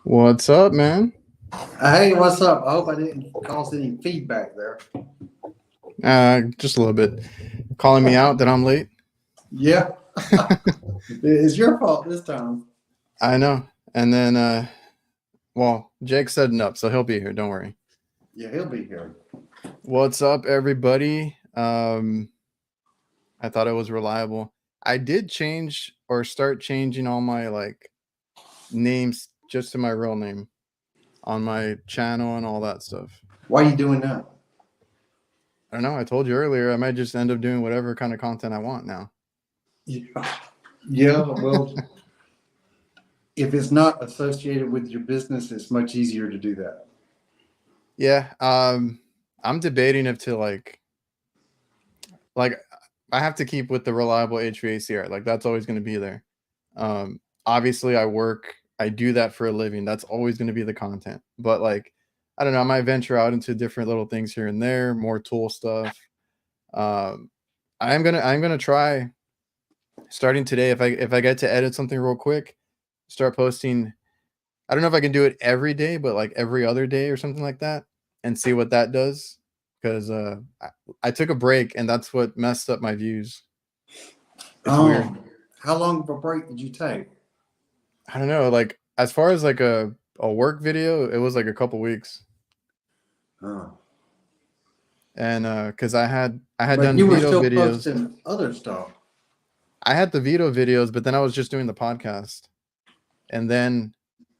What's up, man? Hey, what's up? I hope I didn't cause any feedback there. Just a little bit. Calling me out that I'm late. Yeah, it's your fault this time. I know. And then, well, Jake's setting up, so he'll be here. Don't worry. Yeah, he'll be here. What's up, everybody? I thought it was reliable. I did change or start changing all my names just to my real name on my channel and all that stuff. Why are you doing that? I don't know. I told you earlier. I might just end up doing whatever kind of content I want now. Yeah, well, if it's not associated with your business, it's much easier to do that. Yeah. I'm debating if to like I have to keep with the reliable HVACR. Like that's always going to be there. Obviously I do that for a living. That's always going to be the content. But I don't know, I might venture out into different little things here and there, more tool stuff. I'm gonna try starting today if I get to edit something real quick, start posting. I don't know if I can do it every day, but like every other day or something like that, and see what that does. Because I took a break, and that's what messed up my views. It's weird. How long of a break did you take? I don't know. Like as far as like a work video, it was like a couple weeks, Oh. and because I had But done you were veto still videos. posting other stuff. I had the veto videos, but then I was just doing the podcast, and then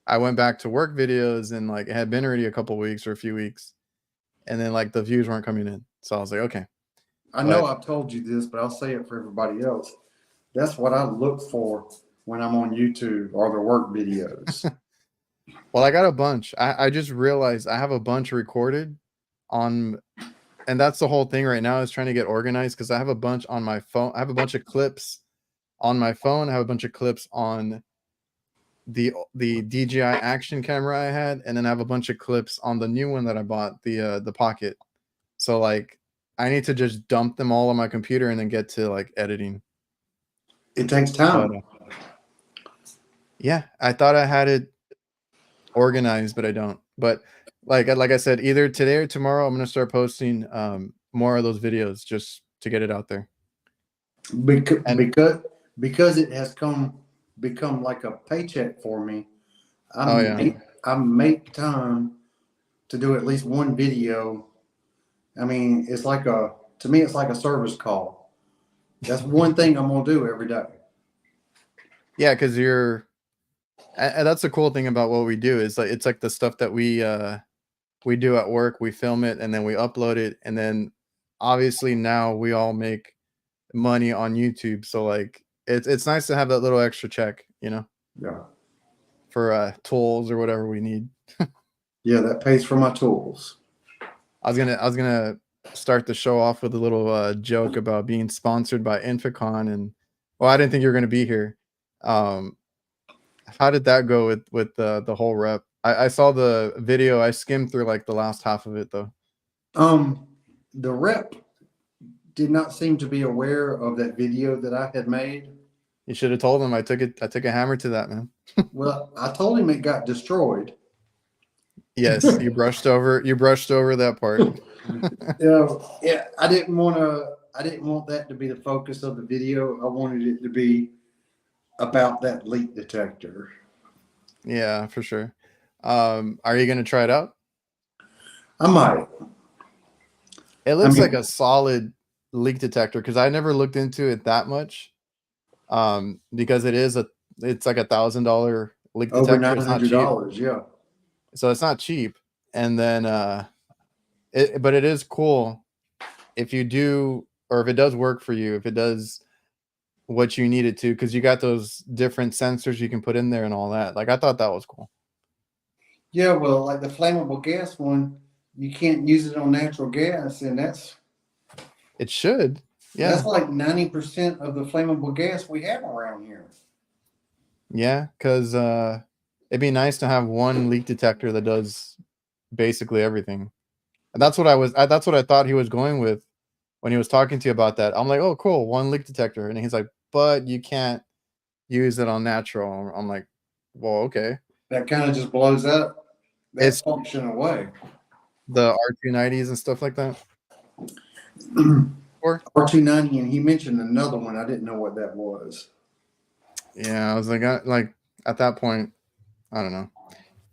I went back to work videos, and like it had been already a couple weeks or a few weeks, and then like the views weren't coming in, so I was like, okay. I know But I've told you this, but I'll say it for everybody else. That's what I look for when I'm on YouTube or the work videos. well, I got a bunch. I just realized I have a bunch recorded on, and that's the whole thing right now is trying to get organized because I have a bunch on my phone. I have a bunch of clips on my phone. I have a bunch of clips on the DJI action camera I had, and then I have a bunch of clips on the new one that I bought, the Pocket. So like I need to just dump them all on my computer and then get to like editing. It takes But time. yeah, I thought I had it organized, but I don't. But like I said, either today or tomorrow, I'm gonna start posting more of those videos just to get it out there. because And because because it has become like a paycheck for me. I oh yeah, make I make time to do at least one video. I mean, it's like a to me, it's like a service call. That's one thing I'm gonna do every day. yeah, because and that's the cool thing about what we do is like it's like the stuff that we do at work. We film it and then we upload it, and then obviously now we all make money on YouTube. So like it's nice to have that little extra check, Yeah, for tools or whatever we need. yeah, that pays for my tools. I was gonna start the show off with a little joke about being sponsored by Inficon, and well, I didn't think you were gonna be here. Um, how did that go with the whole rep? I saw the video. I skimmed through like the last half of it though. Um, the rep did not seem to be aware of that video that I had made. You should have told him. I took a hammer to that, man. Well, I told him it got destroyed. Yes, you brushed over that part. Yeah, yeah. I didn't want that to be the focus of the video. I wanted it to be about that leak detector. Yeah, for sure. Are you gonna try it out? I might. It I looks like mean, a solid leak detector because I never looked into it that much. Because it's like $1,000 leak over detector. nine It's not hundred cheap, dollars. Yeah. so it's not cheap. And then but it is cool if you do, or if it does work for you, if it does what you need it to, because you got those different sensors you can put in there and all that. Like I thought that was cool. Yeah. Well, like the flammable gas one, you can't use it on natural gas, and It should, that's yeah, like 90% of the flammable gas we have around here. yeah, because it'd be nice to have one leak detector that does basically everything. And that's what I thought he was going with when he was talking to you about that. I'm like, oh, cool, one leak detector, and he's like, but you can't use it on natural. I'm like, well, okay. that kind of just blows that It's function away. the R290s and stuff like that. Or R290, and he mentioned another one. I didn't know what that was. yeah, I was like at that point, I don't know.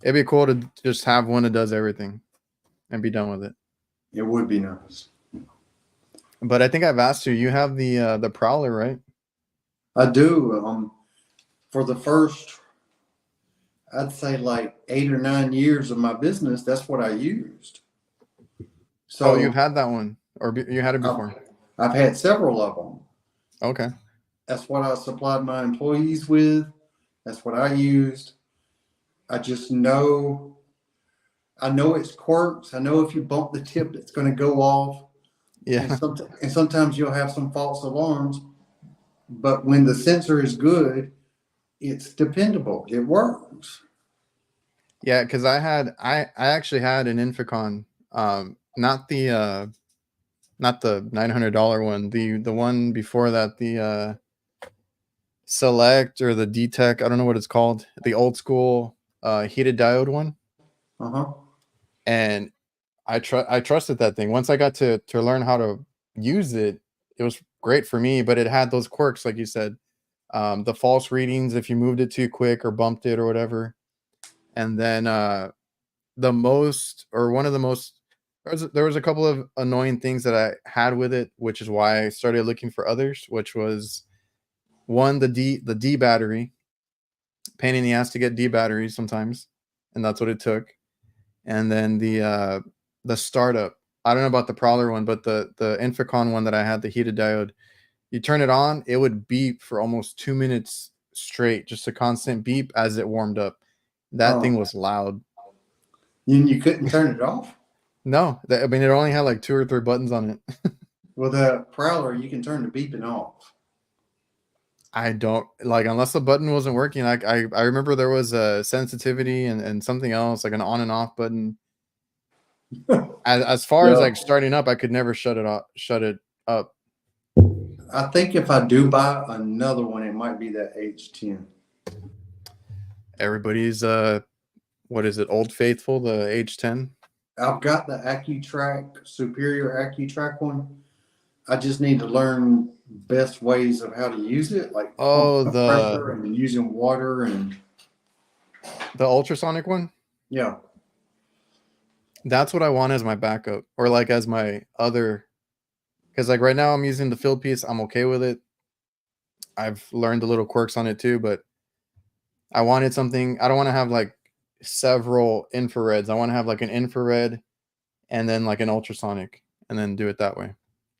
It'd be cool to just have one that does everything and be done with it. It would be nice. But I think I've asked you. You have the Prowler, right? I do. For the first, I'd say like 8 or 9 years of my business, that's what I used. So Oh, you've had that one, or you had it before? I've had several of them. Okay. That's what I supplied my employees with. That's what I used. I just know, I know its quirks. I know if you bump the tip, it's going to go off. Yeah. And sometimes you'll have some false alarms. But when the sensor is good, it's dependable. It works. Yeah, because I actually had an Inficon, not the $900 one, the one before that, the Select or the D-Tech, I don't know what it's called, the old school heated diode one. Uh-huh. And I trusted that thing. Once I got to learn how to use it, it was great for me, but it had those quirks, like you said, the false readings if you moved it too quick or bumped it or whatever. And then one of the most, there was a couple of annoying things that I had with it, which is why I started looking for others, which was one, the D battery. Pain in the ass to get D batteries sometimes, and that's what it took. And then the startup. I don't know about the Prowler one, but the Inficon one that I had, the heated diode, you turn it on, it would beep for almost 2 minutes straight, just a constant beep as it warmed up. That thing was loud. You couldn't turn it off? No, I mean, it only had like 2 or 3 buttons on it. With the Prowler, you can turn the beeping off. I don't like, unless the button wasn't working. Like I remember there was a sensitivity and something else, like an on and off button. As far as like starting up, I could never shut it up. I think if I do buy another one, it might be that H10. Everybody's what is it, Old Faithful, the H10? I've got the AccuTrack, Superior AccuTrack one. I just need to learn best ways of how to use it, like pressure and using water and the ultrasonic one. Yeah, that's what I want as my backup, or like as my other. Because like right now I'm using the field piece. I'm okay with it. I've learned the little quirks on it too, but I wanted something. I don't want to have like several infrareds. I want to have like an infrared and then like an ultrasonic, and then do it that way.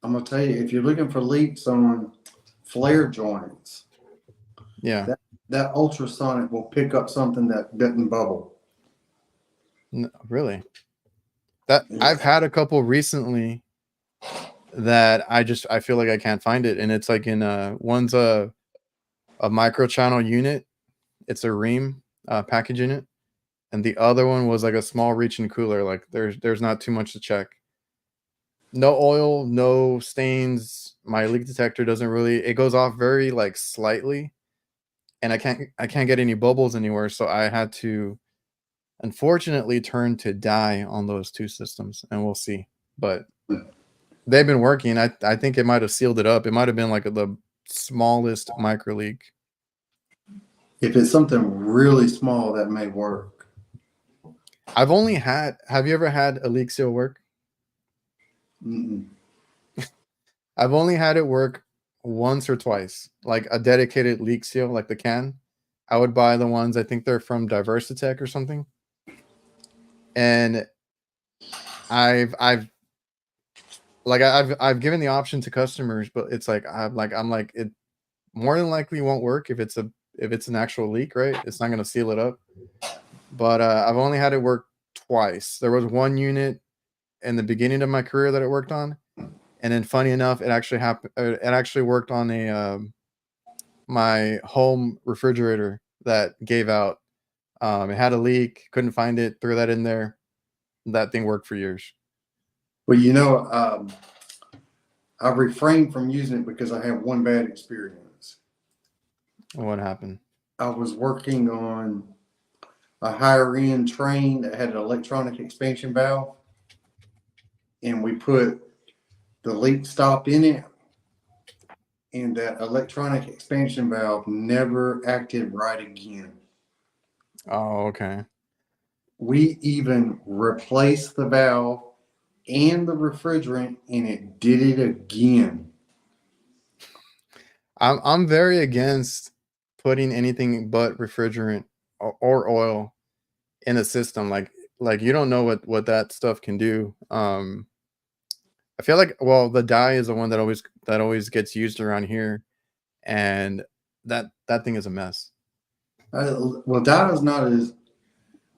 I'm gonna tell you, if you're looking for leaks on flare joints, yeah, that ultrasonic will pick up something that doesn't bubble. No, really? That I've had a couple recently that I feel like I can't find it, and it's like in one's a micro channel unit. It's a ream package in it, and the other one was like a small reach-in cooler. Like there's not too much to check. No oil, no stains. My leak detector doesn't really, it goes off very like slightly, and I can't get any bubbles anywhere. So I had to unfortunately turn to dye on those 2 systems, and we'll see. But they've been working. I think it might have sealed it up. It might have been like the smallest micro leak. If it's something really small, that may work. Have you ever had a leak seal work? Mm-mm. I've only had it work once or twice, like a dedicated leak seal, like the can. I would buy the ones, I think they're from Diversitech or something. And I've given the option to customers, but it's like I'm like it more than likely won't work if it's an actual leak, right? It's not going to seal it up. But I've only had it work twice. There was one unit in the beginning of my career that it worked on, and then funny enough, it actually happened. It actually worked on a my home refrigerator that gave out. It had a leak, couldn't find it, threw that in there. That thing worked for years. Well, I refrained from using it because I had one bad experience. What happened? I was working on a higher end train that had an electronic expansion valve, and we put the leak stop in it, and that electronic expansion valve never acted right again. Oh, okay. We even replaced the valve and the refrigerant, and it did it again. I'm very against putting anything but refrigerant or oil in a system. Like you don't know what that stuff can do. I feel like, well, the dye is the one that always gets used around here, and that thing is a mess. Well, that is not as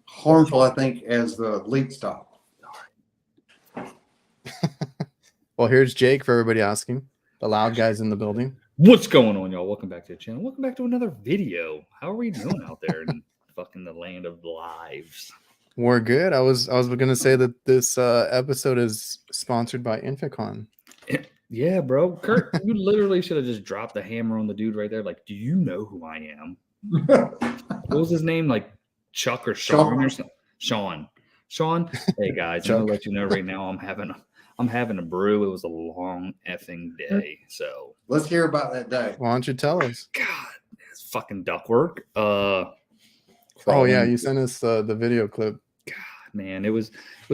harmful, I think, as the leak stop. Well, here's Jake for everybody asking. The loud guys in the building. What's going on, y'all? Welcome back to the channel. Welcome back to another video. How are we doing out there in fucking the land of lives? We're good. I was gonna say that this episode is sponsored by Inficon. Yeah, bro. Kurt, you literally should have just dropped the hammer on the dude right there. Like, do you know who I am? What was his name? Like Chuck or Sean or something? Sean. Hey guys, I'm gonna let you know right now. I'm having a brew. It was a long effing day. So let's hear about that day. Why don't you tell us? God, it's fucking ductwork. Oh yeah, you sent us the video clip. God, man, it was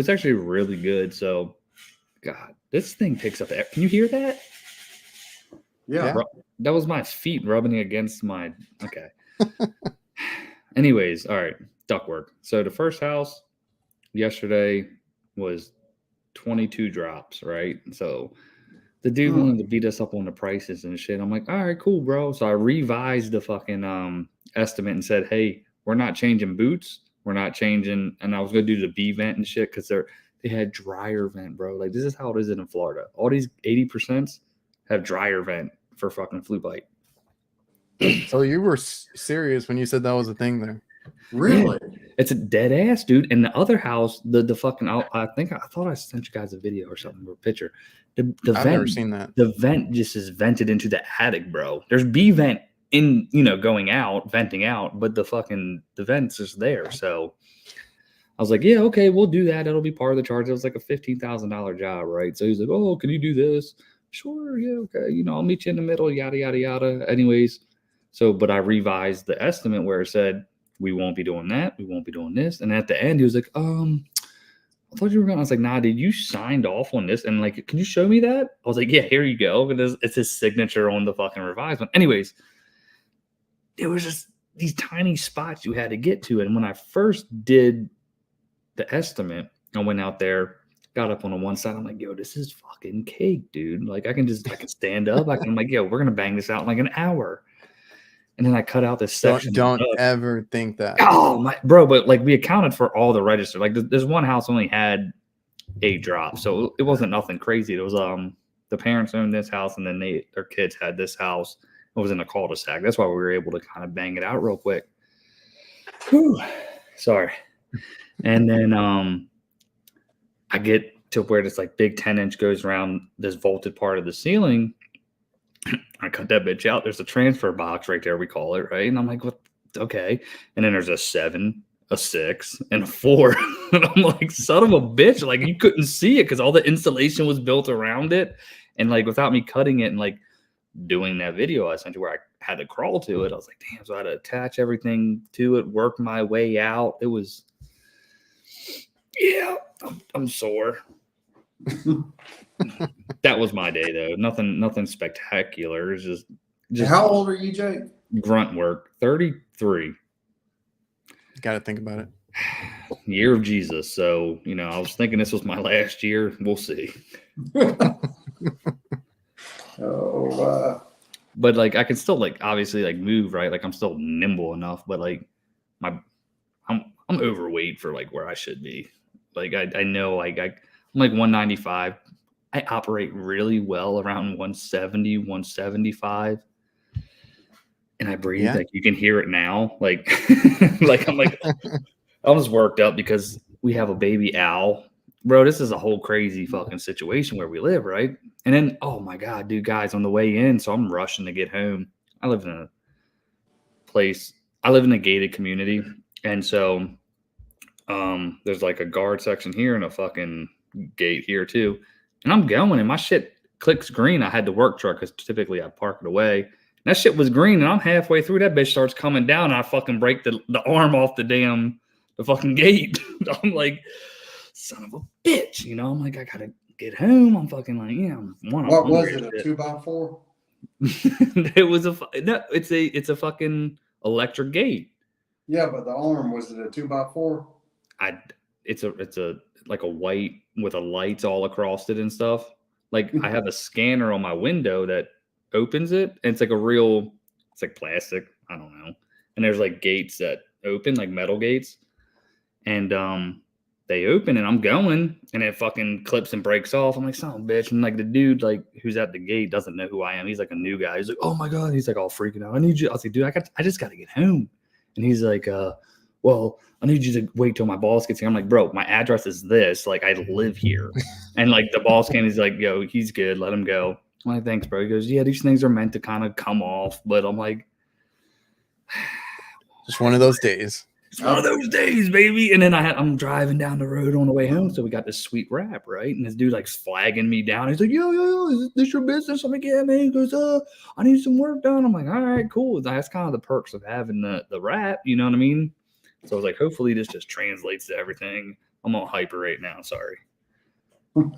actually really good. So, God, this thing picks up. Can you hear that? Yeah. That was my feet rubbing against my. Okay. Anyways, all right, ductwork. So the first house yesterday was 22 drops, right? So the dude wanted to beat us up on the prices and shit. I'm like, all right, cool, bro. So I revised the fucking estimate and said, hey, we're not changing boots. We're not changing. And I was going to do the B vent and shit because they had dryer vent, bro. Like, this is how it is in Florida. All these 80% have dryer vent for fucking flue pipe. So you were serious when you said that was a thing there. Really? Yeah, it's a dead ass, dude. In the other house, the fucking I thought I sent you guys a video or something or a picture. The I've vent, never seen that. The vent just is vented into the attic, bro. There's B vent in, going out, venting out, but the vent's just there. So I was like, yeah, okay, we'll do that. It'll be part of the charge. It was like a $15,000 job, right? So he's like, oh, can you do this? Sure, yeah, okay. I'll meet you in the middle, yada, yada, yada. Anyways, but I revised the estimate where it said, we won't be doing that. We won't be doing this. And at the end, he was like, I thought you were going. I was like, nah, dude, you signed off on this. And like, can you show me that? I was like, yeah, here you go. It's his signature on the fucking revised one. Anyways, it was just these tiny spots you had to get to. And when I first did the estimate, I went out there, got up on the one side. I'm like, yo, this is fucking cake, dude. Like, I can stand up. I'm like, yo, we're going to bang this out in like an hour. And then I cut out this section. Don't ever think that. Oh my bro, but like we accounted for all the register. Like there's one house only had 8 drops, so it wasn't nothing crazy. It was the parents owned this house, and then their kids had this house. It was in a cul-de-sac. That's why we were able to kind of bang it out real quick. Whew. Sorry. And then I get to where this like big 10-inch goes around this vaulted part of the ceiling. I cut that bitch out. There's a transfer box right there, we call it, right? And I'm like, what? Okay. And then there's a 7, a 6, and a 4. And I'm like, son of a bitch. Like, you couldn't see it because all the insulation was built around it. And like, without me cutting it and like doing that video I sent you where I had to crawl to it, I was like, damn. So I had to attach everything to it, work my way out. It was, yeah, I'm sore. That was my day though. Nothing spectacular. It's just how old are you, Jake? Grunt work. 33. Got to think about it. Year of Jesus. So, I was thinking this was my last year. We'll see. But like I can still like obviously like move, right? Like I'm still nimble enough, but like I'm overweight for like where I should be. Like I know like I'm like 195. I operate really well around 170, 175. And I breathe like you can hear it now. Like like I'm like I was worked up because we have a baby owl. Bro, this is a whole crazy fucking situation where we live, right? And then, oh my God, dude, guys, on the way in, so I'm rushing to get home. I live in a gated community. And so There's like a guard section here and a fucking gate here too. And I'm going and my shit clicks green. I had the work truck because typically I park it away. And that shit was green and I'm halfway through. That bitch starts coming down and I fucking break the arm off the fucking gate. I'm like, son of a bitch. You know, I'm like, I gotta get home. I'm fucking like, yeah, What was it? A 2x4? It's a fucking electric gate. Yeah, but the arm, was it a 2x4? It's a like a white with a lights all across it and stuff. Like I have a scanner on my window that opens it, and it's like plastic. I don't know. And there's like gates that open, like metal gates, and they open, and I'm going, and it fucking clips and breaks off. I'm like, son of a bitch. And like the dude like who's at the gate doesn't know who I am. He's like a new guy. He's like, oh my god. He's like all freaking out. I need you. I was like, dude, I just got to get home. And he's like, well, I need you to wait till my boss gets here. I'm like, bro, my address is this. Like, I live here. And like the boss came, he's like, yo, he's good. Let him go. I'm like, thanks, bro. He goes, yeah, these things are meant to kind of come off. But I'm like, just one of those days. It's one of those days, baby. And then I'm driving down the road on the way home. So we got this sweet rap, right? And this dude like flagging me down. He's like, yo, is this your business? I'm like, yeah, man. He goes, I need some work done. I'm like, all right, cool. That's kind of the perks of having the rap. You know what I mean? So I was like, hopefully this just translates to everything. I'm on hyper right now. Sorry.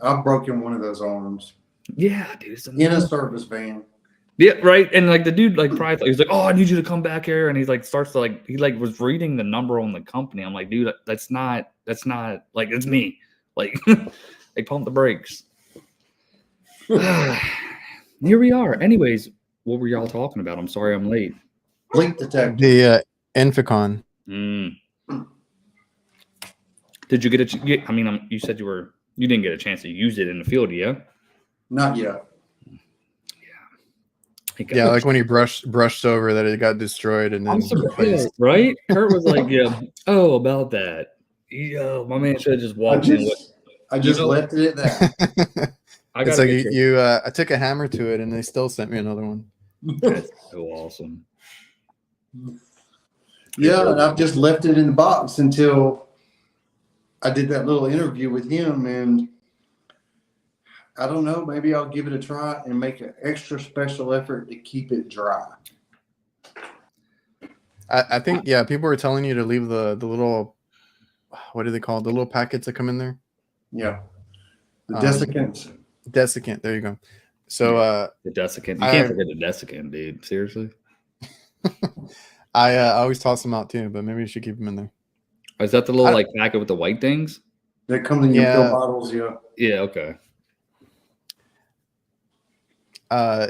I've broken one of those arms. Yeah, dude. In a service van. Yeah, right. And like the dude, like probably he's like, oh, I need you to come back here. And he's like, starts to like, he like was reading the number on the company. I'm like, dude, that's not like, it's me. Like, they pump the brakes. Here we are. Anyways, what were y'all talking about? I'm sorry I'm late. Leak detector. The Inficon. Did you get I mean, you said you didn't get a chance to use it in the field, yeah? Not yet. Yeah, like when he brushed over that it got destroyed and then replaced. Right? Kurt was like, yeah, oh, about that. Yo, my man should have just walked in with. I just left it at that. It's like I took a hammer to it and they still sent me another one. That's so awesome. Yeah, and I've just left it in the box until I did that little interview with him, and I don't know, maybe I'll give it a try and make an extra special effort to keep it dry. I think, yeah, people were telling you to leave the little, what do they call it? The little packets that come in there? Yeah. The desiccants. Desiccant, there you go. So the desiccant. You can't forget the desiccant, dude. Seriously. I always toss them out too, but maybe you should keep them in there. Is that the little like packet with the white things? That comes in your pill bottles, yeah. Yeah, okay.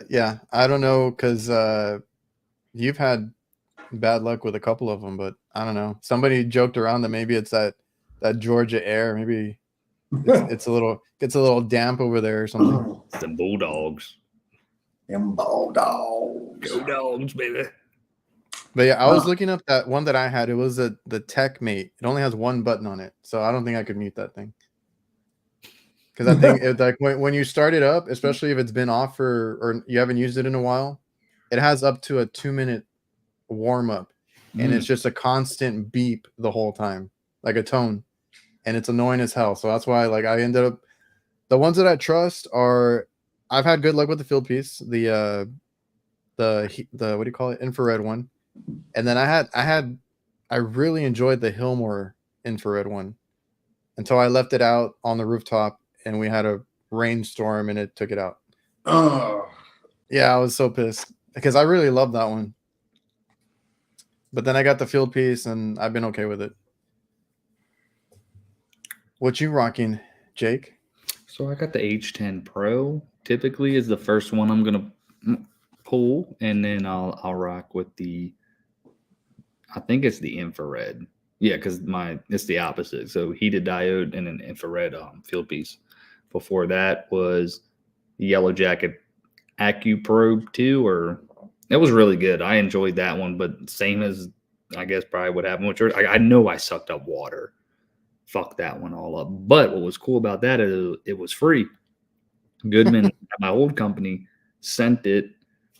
Yeah, I don't know, because you've had bad luck with a couple of them, but I don't know. Somebody joked around that maybe it's that Georgia air. Maybe it's gets a little damp over there or something. It's the Bulldogs. Them Bulldogs. Go Dogs, baby. But yeah, I was looking up that one that I had. It was the Tech Mate. It only has one button on it, so I don't think I could mute that thing. Because I think it, like when you start it up, especially if it's been off or you haven't used it in a while, it has up to a 2-minute warm up, and it's just a constant beep the whole time, like a tone, and it's annoying as hell. So that's why, like, I ended up the ones that I trust are. I've had good luck with the field piece, the what do you call it, infrared one, and then I really enjoyed the Hillmore infrared one until I left it out on the rooftop. And we had a rainstorm and it took it out. Oh. Yeah, I was so pissed because I really love that one. But then I got the field piece and I've been okay with it. What you rocking, Jake? So I got the H10 Pro. Typically is the first one I'm gonna pull, and then I'll rock with I think it's the infrared. Yeah, because it's the opposite. So heated diode and an infrared field piece. Before that was the Yellow Jacket AccuProbe 2, it was really good. I enjoyed that one, but same as I guess probably what happened with yours. I know I sucked up water. Fuck that one all up. But what was cool about that is it was free. Goodman at my old company sent it,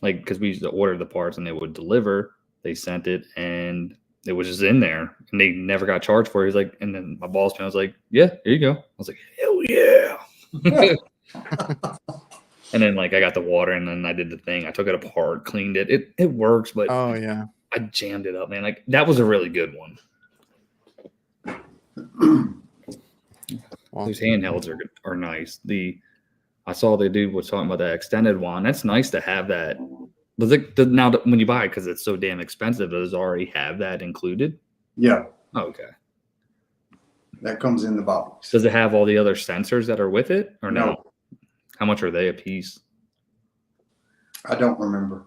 like, because we used to order the parts and they would deliver. They sent it, and it was just in there, and they never got charged for it. He's like, and then my boss man was like, "Yeah, here you go." I was like, "Hell yeah!" And then like I got the water, and then I did the thing. I took it apart, cleaned it. It works, but Oh yeah. I jammed it up, man. Like that was a really good one. Well, Those handhelds are nice. I saw the dude was talking about that extended one. That's nice to have that. But now when you buy it, because it's so damn expensive, does it already have that included? Yeah, Oh, okay. that comes in the box. Does it have all the other sensors that are with it, or no? No. How much are they a piece? I don't remember.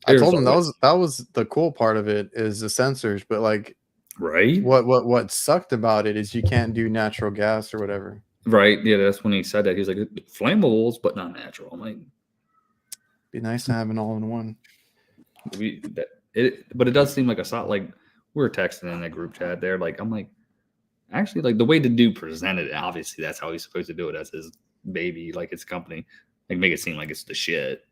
I told him that was the cool part of it is the sensors, but like right. What sucked about it is you can't do natural gas or whatever. Right. Yeah, that's when he said that. He's like flammables, but not natural. I'm like, be nice to have an all-in-one. but it does seem like a sort like we were texting in that group chat there. Like I'm like, actually, like the way the dude presented it, obviously that's how he's supposed to do it as his baby, like his company, like make it seem like it's the shit.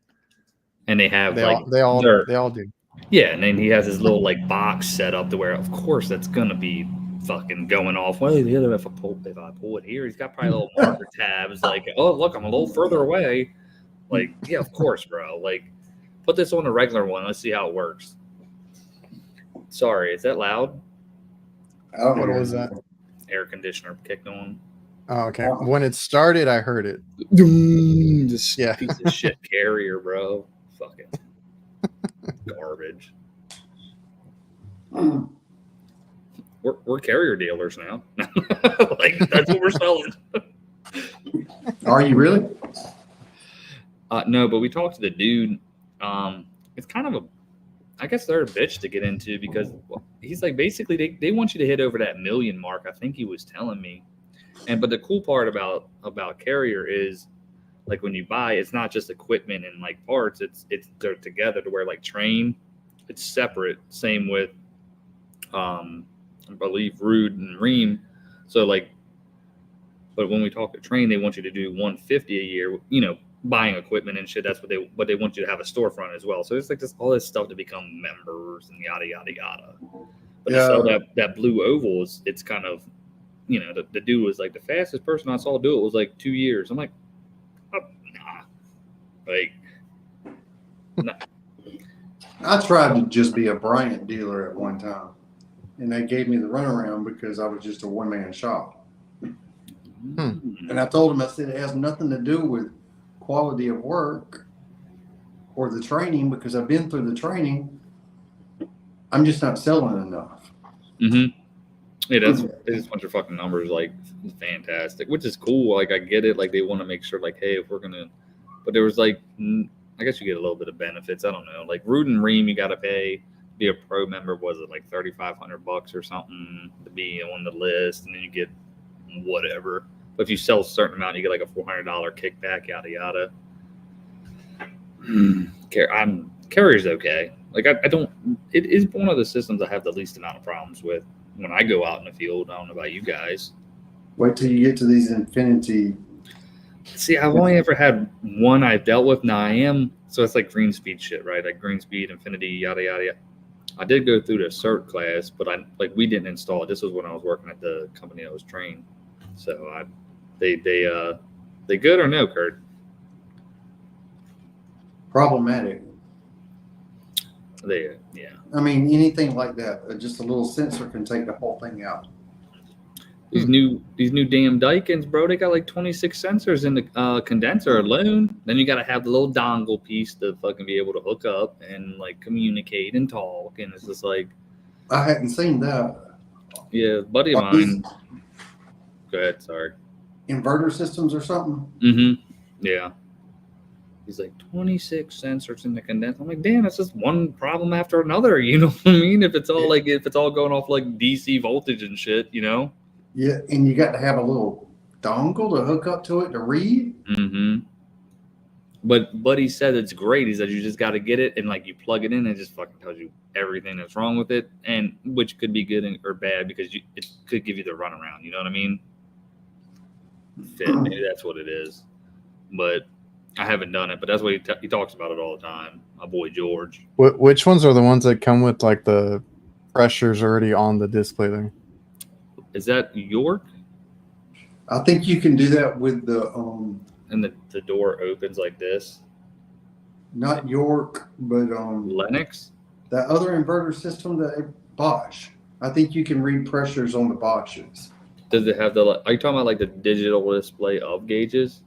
And they have they all do. Yeah, and then he has his little like box set up to where, of course, that's gonna be fucking going off. Well, the other if I pull it here, he's got probably little marker tabs. Like, oh look, I'm a little further away. Like, yeah, of course, bro. Like, put this on a regular one. Let's see how it works. Sorry, is that loud? What was that? Air conditioner kicked on. Oh, okay. When it started, I heard it. Just piece of shit carrier, bro. Fucking garbage. We're carrier dealers now. Like that's what we're selling. Are you really? No, but we talked to the dude. It's kind of I guess they're a bitch to get into because he's like basically they want you to hit over that 1 million mark. I think he was telling me. But the cool part about carrier is like when you buy, it's not just equipment and like parts. They're together to where like train, it's separate. Same with I believe Rude and Ream. So like, but when we talk to train, they want you to do 150 a year. You know, buying equipment and shit. That's what they want you to have a storefront as well. So it's like just all this stuff to become members and yada yada yada. But to sell that blue oval it's kind of, you know, the dude was like the fastest person I saw do it was like 2 years. I'm like, oh, nah, like, nah. I tried to just be a Bryant dealer at one time, and they gave me the runaround because I was just a one-man shop. And I told them, I said, it has nothing to do with quality of work or the training because I've been through the training. I'm just not selling enough. Mm-hmm. Yeah, they just want your fucking numbers like fantastic, which is cool. Like I get it. Like they want to make sure, like, hey, if we're gonna, but there was like, I guess you get a little bit of benefits. I don't know. Like Root and Ream, you got to pay. Be a pro member. Was it like $3,500 or something to be on the list, and then you get whatever. But if you sell a certain amount, you get like a $400 kickback. Yada yada. Carrier's okay. Like I don't. It is one of the systems I have the least amount of problems with. When I go out in the field, I don't know about you guys. Wait till you get to these Infinity. See, I've only ever had one I've dealt with. Now so it's like green speed shit, right? Like green speed, Infinity, yada, yada, yada. I did go through the cert class, but we didn't install it. This was when I was working at the company I was trained. So they good or no, Kurt? Problematic. Yeah. I mean, anything like that, just a little sensor can take the whole thing out. These new damn Daikin's, bro, they got like 26 sensors in the condenser alone. Then you got to have the little dongle piece to fucking be able to hook up and like communicate and talk. And it's just like, I hadn't seen that. Yeah, buddy of mine. Go ahead, sorry. Inverter systems or something? Mm-hmm. Yeah. He's like 26 sensors in the condenser. I'm like, damn, that's just one problem after another. You know what I mean? If it's all going off like DC voltage and shit, you know? Yeah, and you got to have a little dongle to hook up to it to read. Mm-hmm. But he said it's great. He said you just got to get it and like you plug it in and it just fucking tells you everything that's wrong with it, and which could be good or bad because it could give you the runaround. You know what I mean? Fit. Maybe that's what it is. But I haven't done it, but that's what he talks about it all the time. My boy George. Which ones are the ones that come with like the pressures already on the display there? Is that York? I think you can do that with the And the door opens like this. not York, but Lennox? that other inverter system, that Bosch. I think you can read pressures on the Bosches. Does it have the? Are you talking about like the digital display of gauges?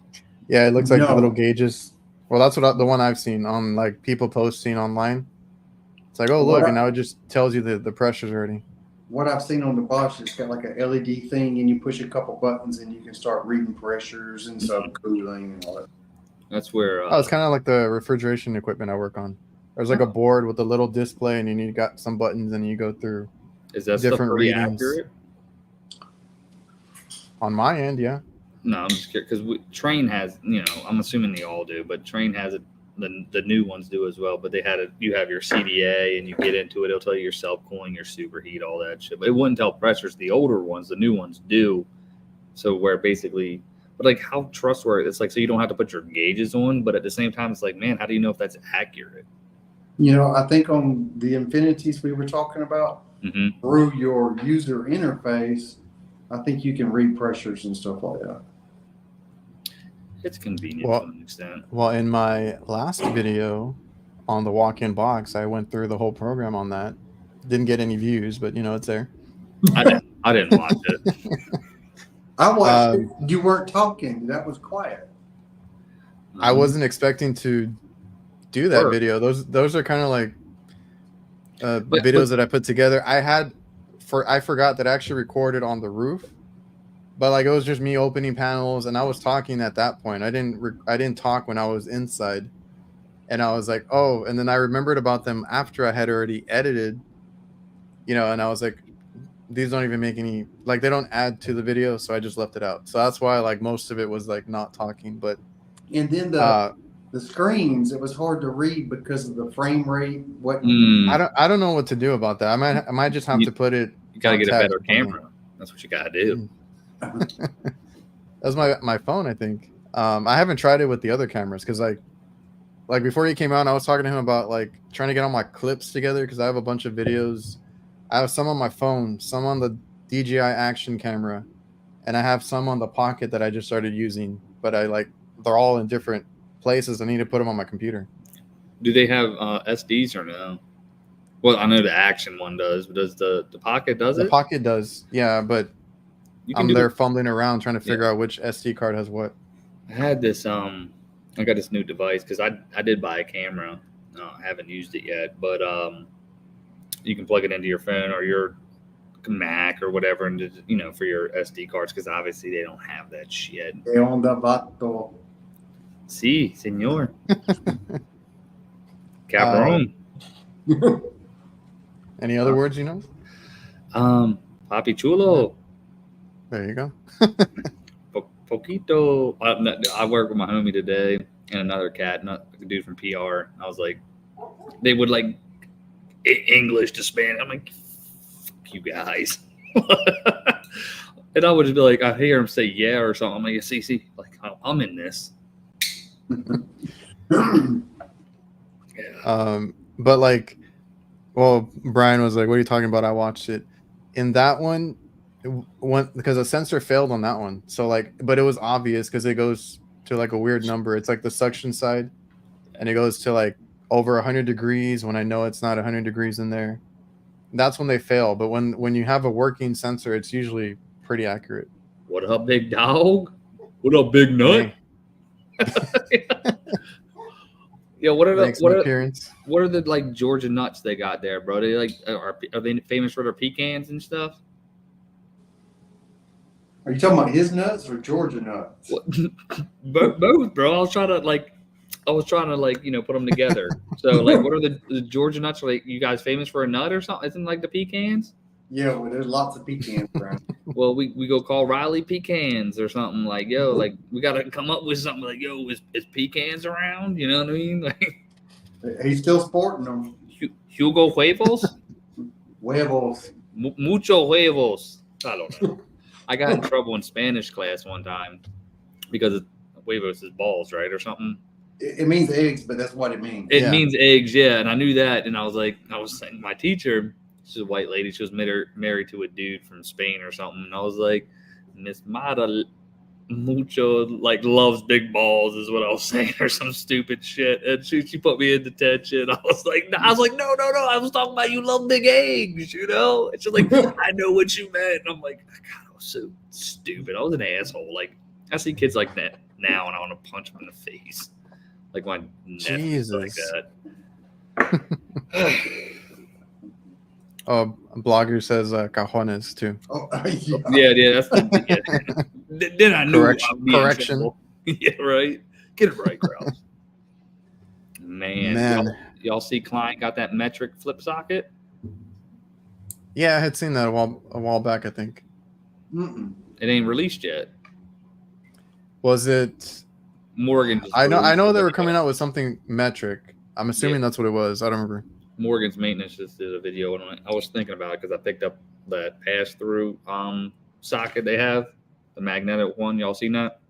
Yeah, it looks like the No. little gauges. Well, that's the one I've seen on like people posting online. It's like, oh look, and now it just tells you the pressures already. What I've seen on the Bosch, it's got like a LED thing, and you push a couple buttons, and you can start reading pressures and sub-cooling and all that. That's where. Oh, it's kind of like the refrigeration equipment I work on. There's like a board with a little display, and you got some buttons, and you go through. Is that different stuff pretty readings. accurate? On my end, yeah. No, I'm just curious because Train has, I'm assuming they all do, but Train has it. The new ones do as well, but they had it. You have your CDA, and you get into it. It'll tell you your self cooling, your superheat, all that shit. But it wouldn't tell pressures. The older ones, the new ones do. So where basically, but like how trustworthy? It's like so you don't have to put your gauges on, but at the same time, it's like, man, how do you know if that's accurate? I think on the Infinities we were talking about, through your user interface, I think you can read pressures and stuff like that. It's convenient to an extent. Well, in my last video on the walk-in box, I went through the whole program on that. Didn't get any views, but it's there. I didn't watch it. I watched it. You weren't talking. That was quiet. I wasn't expecting to do that video. Those are kind of like videos that I put together. I forgot that I actually recorded on the roof. But like it was just me opening panels, and I was talking at that point. I didn't talk when I was inside, and I was like, oh. And then I remembered about them after I had already edited, and I was like, these don't even make any, like they don't add to the video, so I just left it out. So that's why like most of it was like not talking. But and then the screens, it was hard to read because of the frame rate. I don't know what to do about that. I might just have to put it. You gotta get a better camera. That's what you gotta do. That's my phone, I think. I haven't tried it with the other cameras because like before he came out, I was talking to him about like trying to get all my clips together because I have a bunch of videos. I have some on my phone, some on the DJI action camera, and I have some on the Pocket that I just started using. But they're all in different places. I need to put them on my computer. Do they have SDs or no? Well, I know the action one does, but does the Pocket does it? The Pocket does, yeah, but I'm there fumbling around trying to figure out which SD card has what. I had this I got this new device because I did buy a camera. I haven't used it yet, but you can plug it into your phone or your Mac or whatever, and for your SD cards because obviously they don't have that shit. De onda vato. Sí, señor. Cabrón. Any other words you know? Papi chulo. There you go. Poquito. I work with my homie today and another cat, not a dude from PR. I was like, they would like English to Spanish. I'm like, fuck you guys. And I would just be like, I hear him say yeah or something. I'm like, see, like I'm in this. Yeah. But like, well, Brian was like, what are you talking about? I watched it. In that one, because a sensor failed on that one. So like, but it was obvious because it goes to like a weird number. It's like the suction side, and it goes to like over 100 degrees when I know it's not 100 degrees in there. That's when they fail. But when you have a working sensor, it's usually pretty accurate. What up, big dog? What up, big nut? Hey. Yeah, what are the like Georgia nuts they got there, bro? They like are they famous for their pecans and stuff? Are you talking about his nuts or Georgia nuts? Both, bro. I was trying to put them together. So like, what are the Georgia nuts? Are like you guys famous for a nut or something? Isn't like the pecans? Yeah, well, there's lots of pecans around. Well, we go call Riley pecans or something like, yo, like we got to come up with something like, yo, is pecans around? You know what I mean? Like, he's still sporting them. Hugo huevos? Huevos. Mucho huevos. I don't know. I got in trouble in Spanish class one time because huevos is balls, right, or something. It means eggs, but that's what it means. It Yeah. means eggs, yeah. And I knew that. And I was saying, my teacher, she's a white lady. She was married to a dude from Spain or something. And I was like, Miss Mata mucho like loves big balls is what I was saying, or some stupid shit. And she put me in detention. I was like, no. I was talking about you love big eggs, you know? And she's like, I know what you meant. And I'm like, God, I was so stupid. I was an asshole. Like, I see kids like that now and I want to punch them in the face. Like my nephew's like Jesus. that. Oh, a blogger says cajones too. Oh, Yeah, that's the, yeah. Then I knew Correction. Yeah, right. Get it right, Krauss. Man. Y'all see Klein got that metric flip socket? Yeah, I had seen that a while back, I think. It ain't released yet. Was it Morgan? I know they were coming out with something metric. I'm assuming that's what it was. I don't remember. Morgan's maintenance just did a video on it. I was thinking about it because I picked up that pass-through socket they have, the magnetic one. Y'all seen that?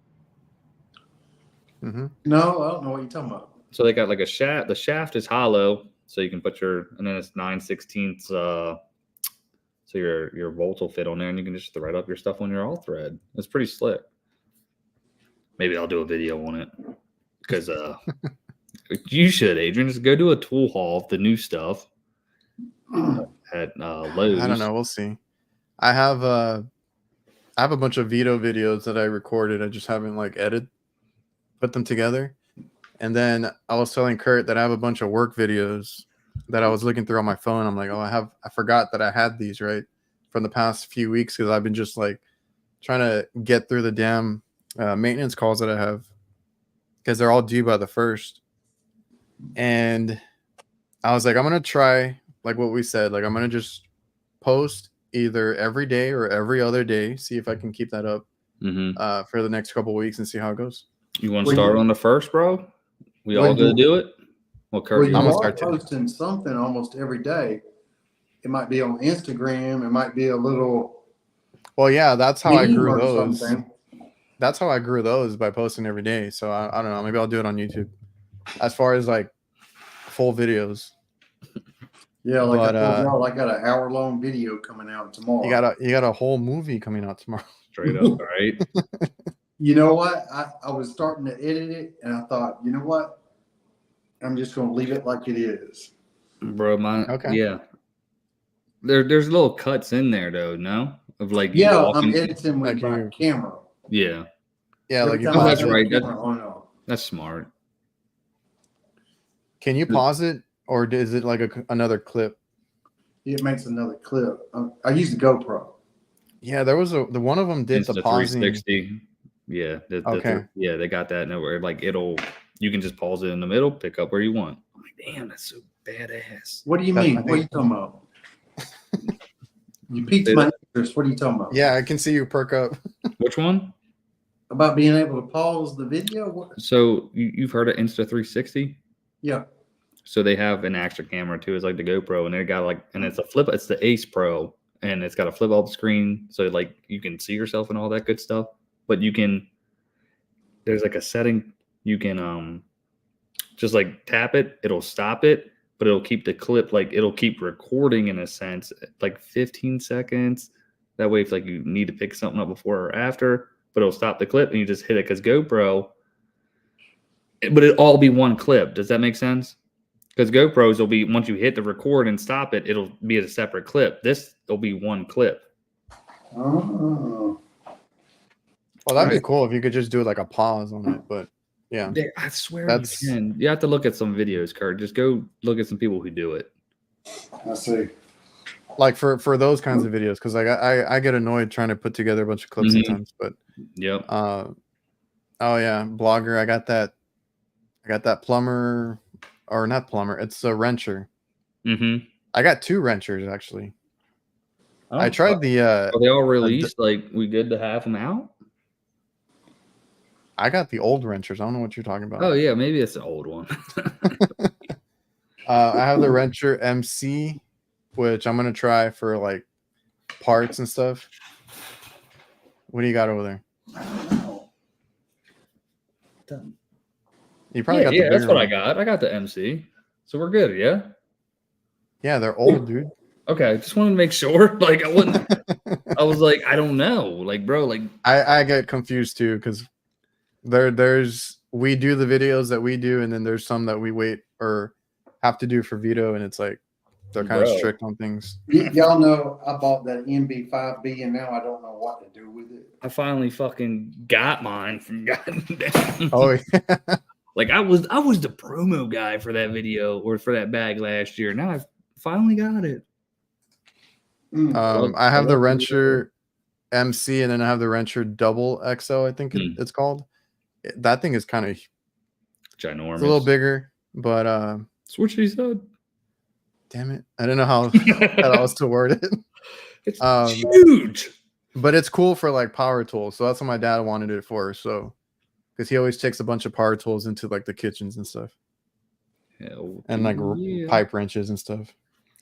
Mm-hmm. No, I don't know what you're talking about. So they got like a shaft. The shaft is hollow, so you can put and then it's 9/16. So your volts will fit on there, and you can just thread up your stuff on your all thread. It's pretty slick. Maybe I'll do a video on it because you should, Adrian. Just go do a tool haul of the new stuff at Lowe's. I don't know. We'll see. I have a bunch of Vito videos that I recorded. I just haven't put them together. And then I was telling Kurt that I have a bunch of work videos that I was looking through on my phone. I'm like, I forgot that I had these right from the past few weeks because I've been just like trying to get through the damn maintenance calls that I have because they're all due by the 1st. And I was like, I'm going to try like what we said. Like I'm going to just post either every day or every other day. See if I can keep that up for the next couple of weeks and see how it goes. You want to start on the 1st, bro? We all going to do it? Well, Kurt, you I'm gonna are start posting something almost every day. It might be on Instagram. It might be a little. Well, yeah, that's how I grew those. Something. That's how I grew those by posting every day. So I don't know. Maybe I'll do it on YouTube. As far as like full videos. Yeah, like I told y'all, I got an hour-long video coming out tomorrow. You got a whole movie coming out tomorrow. Straight up, right? You know what? I was starting to edit it, and I thought, you know what? I'm just going to leave it like it is. Bro, yeah. There's little cuts in there, though, no? Of like, I'm editing with my camera. Yeah. Yeah, like you that's right. That's smart. Can you pause it, or is it like another clip? It makes another clip. I use the GoPro. Yeah, there was the one of them did the pausing. 360. Yeah. Okay. Yeah, they got that where like you can just pause it in the middle, pick up where you want. I'm like, damn, that's so badass. What do you mean? What are you talking about? You piqued my interest. What are you talking about? Yeah, I can see you perk up. Which one? About being able to pause the video? So you've heard of Insta360? Yeah. So they have an extra camera too. It's like the GoPro, and they got it's the Ace Pro, and it's got a flip up screen, so like you can see yourself and all that good stuff. But there's like a setting you can just like tap it, it'll stop it, but it'll keep the clip, like it'll keep recording in a sense, like 15 seconds. That way, if like you need to pick something up before or after, but it'll stop the clip and you just hit it because GoPro. But it'll all be one clip. Does that make sense? Because GoPros will be, once you hit the record and stop it, it'll be a separate clip. This will be one clip. Oh. Well, that'd be cool if you could just do like a pause on it. But yeah, I swear you can. You have to look at some videos, Kurt. Just go look at some people who do it. I see. Like for those kinds of videos, because like I get annoyed trying to put together a bunch of clips sometimes. But yep. Oh yeah, blogger. I got that plumber, or not plumber. It's a wrencher. I got 2 wrenchers actually. I tried the. Are they all released? Like we good to have them out? I got the old wrenchers. I don't know what you're talking about. Oh yeah, maybe it's the old one. I have the wrencher MC, which I'm gonna try for like parts and stuff. What do you got over there? You probably got the that's bigger what one. I got. I got the MC. So we're good, yeah? Yeah, they're old, dude. Okay, just wanted to make sure. Like, I was like, I don't know. Like, bro, like, I get confused too because we do the videos that we do, and then there's some that we wait or have to do for Vito, and it's like they're kind of Bro. strict on things. Y'all know I bought that MB5B and now I don't know what to do with it. I finally fucking got mine from goddamn. Oh, yeah. Like, I was the promo guy for that video or for that bag last year. Now I finally got it. I have the Wrencher MC, and then I have the Wrencher Double XL, I think it's called. That thing is kind of ginormous. It's a little bigger, but that's what she said. Damn it. I don't know how else to word it. It's huge. But it's cool for like power tools. So that's what my dad wanted it for. So because he always takes a bunch of power tools into like the kitchens and stuff. Hell and like pipe wrenches and stuff.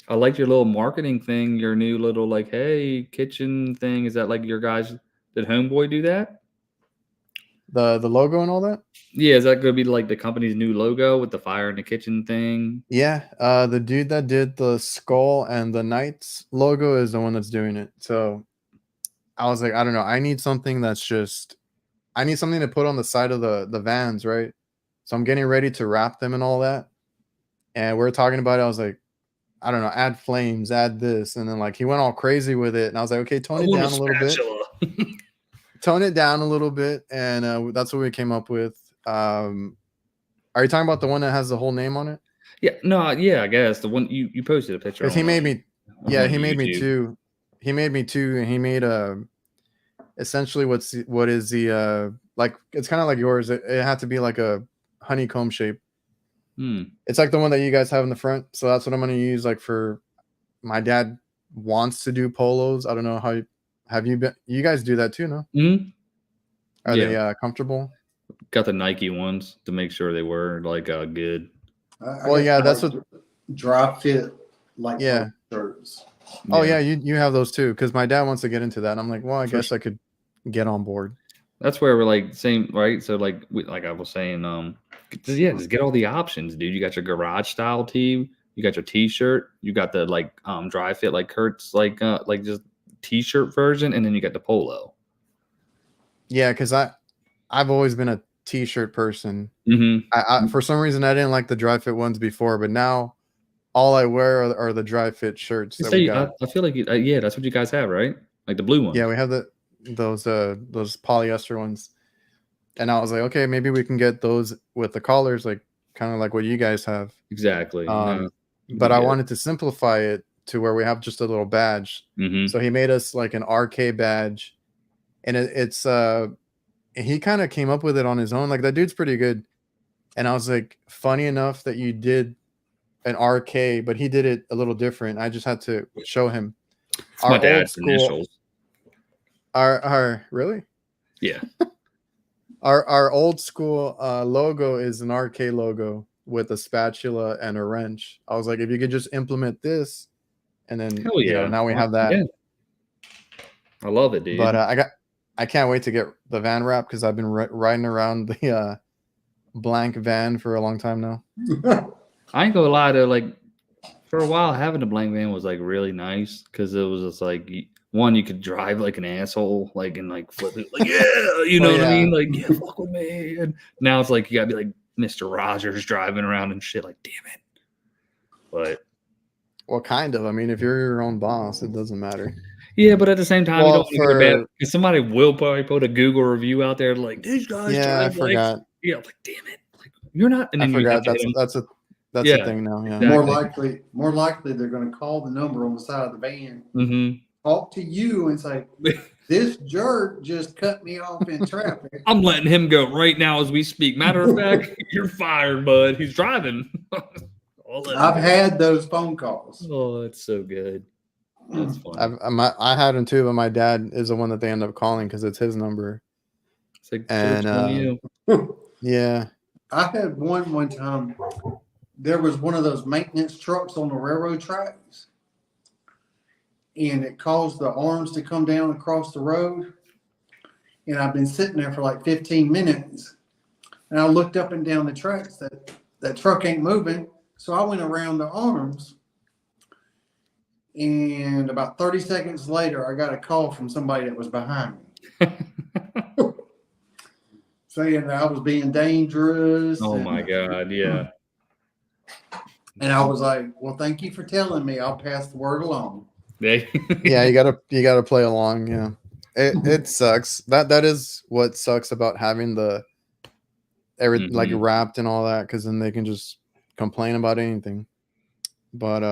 I like your little marketing thing, your new little like, hey, kitchen thing. Is that like your guys? Did Homeboy do that? The logo and all that? Yeah, is that going to be like the company's new logo with the fire in the kitchen thing? Yeah, the dude that did the skull and the knights logo is the one that's doing it. So I was like, I don't know. I need something that's just, I need something to put on the side of the vans, right? So I'm getting ready to wrap them and all that. And we're talking about it. I was like, I don't know, add flames, add this. And then like he went all crazy with it. And I was like, okay, tone it down a little bit. Tone it down a little bit. And that's what we came up with. Are you talking about the one that has the whole name on it? Yeah, no, yeah, I guess the one you posted a picture. Because he made me, he made me two. He made me two, and he made essentially what is the like it's kind of like yours. It had to be like a honeycomb shape. It's like the one that you guys have in the front. So that's what I'm going to use. Like for my dad wants to do polos. I don't know how have you been. You guys do that too, no? Are they comfortable? Got the Nike ones to make sure they were like good. Well, yeah, that's what dry fit like shirts. Oh yeah, you have those too. Because my dad wants to get into that. And I'm like, well, I guess I could get on board. That's where we're like same, right? So like like I was saying, just get all the options, dude. You got your garage style tee, you got your t-shirt, you got the like dry fit like Kurt's like just t-shirt version, and then you got the polo. Yeah, because I've always been a t-shirt person. I for some reason I didn't like the dry fit ones before, but now all I wear are the dry fit shirts. I feel like that's what you guys have, right? Like the blue ones. Yeah, we have those polyester ones. And I was like, okay, maybe we can get those with the collars, like kind of like what you guys have. Exactly. But I wanted to simplify it to where we have just a little badge. So he made us like an RK badge, and it's he kind of came up with it on his own. Like that dude's pretty good. And I was like, funny enough that you did an RK, but he did it a little different. I just had to show him. It's my dad's initials. Our really? Yeah. Our old school logo is an RK logo with a spatula and a wrench. I was like, if you could just implement this, and then now we have that. Yeah. I love it, dude. But I can't wait to get the van wrap because I've been riding around the blank van for a long time now. I ain't gonna lie, though, like for a while having a blank van was like really nice because it was just like one, you could drive like an asshole, like and like flip it, like you know what I mean, like fuck with me. And now it's like you gotta be like Mr. Rogers driving around and shit, like damn it. But well, kind of. I mean, if you're your own boss, it doesn't matter. Yeah, but at the same time, you don't want to get bad because somebody will probably put a Google review out there like these guys. Yeah, I forgot. Yeah, like damn it, like you're not. And then I forgot that's a thing now. Yeah, exactly. More likely they're going to call the number on the side of the van. Talk to you and say, this jerk just cut me off in traffic. I'm letting him go right now as we speak. Matter of fact, you're fired, bud. He's driving. I've had those phone calls. Oh, that's so good. That's funny. I had him too, but my dad is the one that they end up calling because it's his number. It's like, and yeah. I had one time. There was one of those maintenance trucks on the railroad tracks. And it caused the arms to come down across the road. And I've been sitting there for like 15 minutes. And I looked up and down the tracks. That truck ain't moving. So I went around the arms. And about 30 seconds later, I got a call from somebody that was behind me. Saying that I was being dangerous. Oh my God, yeah. And I was like, well, thank you for telling me. I'll pass the word along. Yeah, you gotta play along. Yeah, it sucks. That is what sucks about having the like wrapped and all that, because then they can just complain about anything. But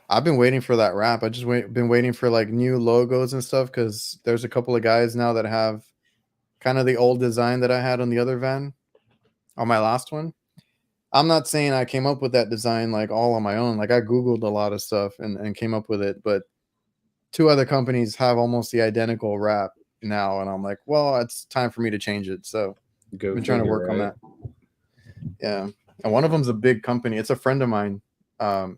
I've been waiting for that wrap. I just been waiting for like new logos and stuff, because there's a couple of guys now that have kind of the old design that I had on the other van, on my last one. I'm not saying I came up with that design like all on my own. Like I Googled a lot of stuff and came up with it, but 2 other companies have almost the identical wrap now. And I'm like, well, it's time for me to change it. So I've been trying to work on that. Yeah. And one of them's a big company. It's a friend of mine.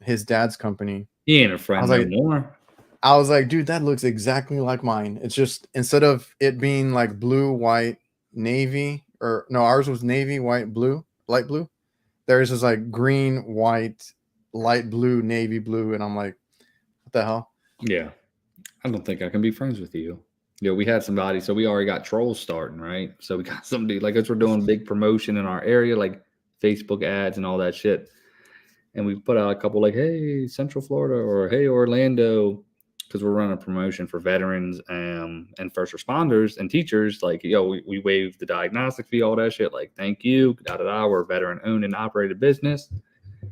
His dad's company. He ain't a friend no more. I was like, dude, that looks exactly like mine. It's just, instead of it being like blue, white, navy, or no, ours was navy, white, blue, light blue. Theirs is like green, white, light blue, navy blue. And I'm like, what the hell? Yeah. I don't think I can be friends with you. Yeah, we had somebody, so we already got trolls starting, right? So we got somebody, like us, we're doing big promotion in our area, like Facebook ads and all that shit. And we put out a couple like, hey, Central Florida, or hey, Orlando, because we're running a promotion for veterans and first responders and teachers. Like, yo, we waive the diagnostic fee, all that shit. Like, thank you, We're a veteran-owned and operated business.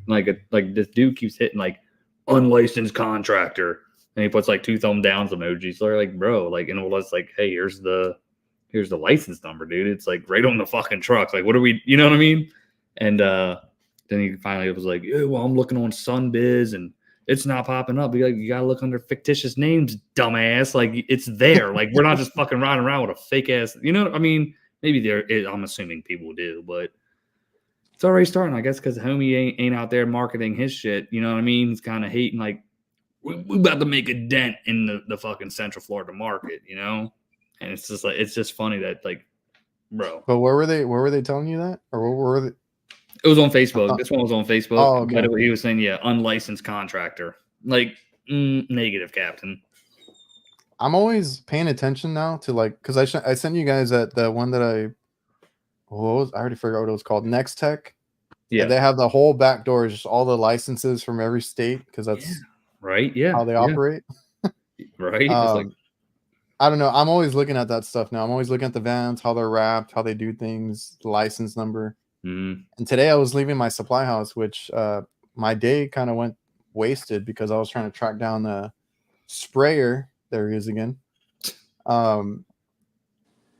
Like this dude keeps hitting like unlicensed contractor, and he puts like 2 thumb downs emojis. So they're like, bro, like, and it was like, hey, here's the license number, dude. It's like right on the fucking truck. Like, what are we? You know what I mean? And then he finally was like, yeah, well, I'm looking on Sunbiz and it's not popping up. You gotta look under fictitious names, dumbass. Like, it's there. Like, we're not just fucking riding around with a fake ass. You know, I mean, maybe I'm assuming people do, but it's already starting, I guess, because homie ain't out there marketing his shit. You know what I mean? He's kind of hating, like, we about to make a dent in the fucking Central Florida market, you know? And it's just like, it's just funny that, like, bro. But where were they telling you that? Or where were they? It was on Facebook. This one was on Facebook. Oh, okay. But he was saying, yeah, unlicensed contractor. Like, negative, Captain. I'm always paying attention now to, like, because I sent you guys that the one that I already forgot what it was called. Next Tech. Yeah. And they have the whole back door, just all the licenses from every state, because that's right. Yeah. how they operate. Right. Like, I don't know. I'm always looking at that stuff now. I'm always looking at the vans, how they're wrapped, how they do things, the license number. And today I was leaving my supply house, which my day kind of went wasted because I was trying to track down the sprayer. There he is again. And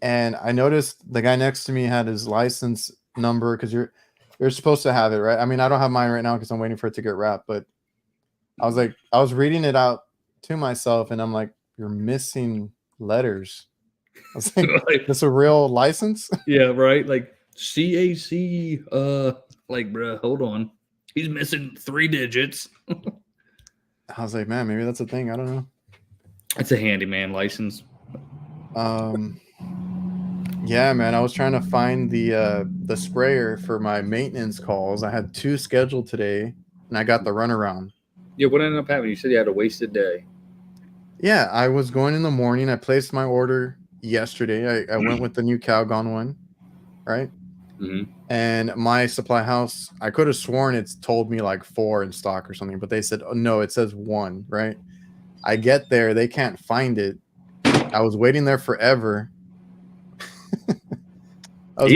I noticed the guy next to me had his license number, because you're supposed to have it, right? I mean, I don't have mine right now because I'm waiting for it to get wrapped, but I was reading it out to myself, and I'm like, you're missing letters. I was like, that's a real license? Yeah, right. Like CAC, like, bro, hold on. He's missing 3 digits. I was like, man, maybe that's a thing. I don't know. It's a handyman license. Yeah, man. I was trying to find the sprayer for my maintenance calls. I had 2 scheduled today, and I got the runaround. Yeah, what ended up happening? You said you had a wasted day. Yeah, I was going in the morning. I placed my order yesterday. I went with the new Calgon one, right? And my supply house, I could have sworn it's told me like 4 in stock or something, but they said, oh, no, it says 1, right? I get there, they can't find it. I was waiting there forever. I was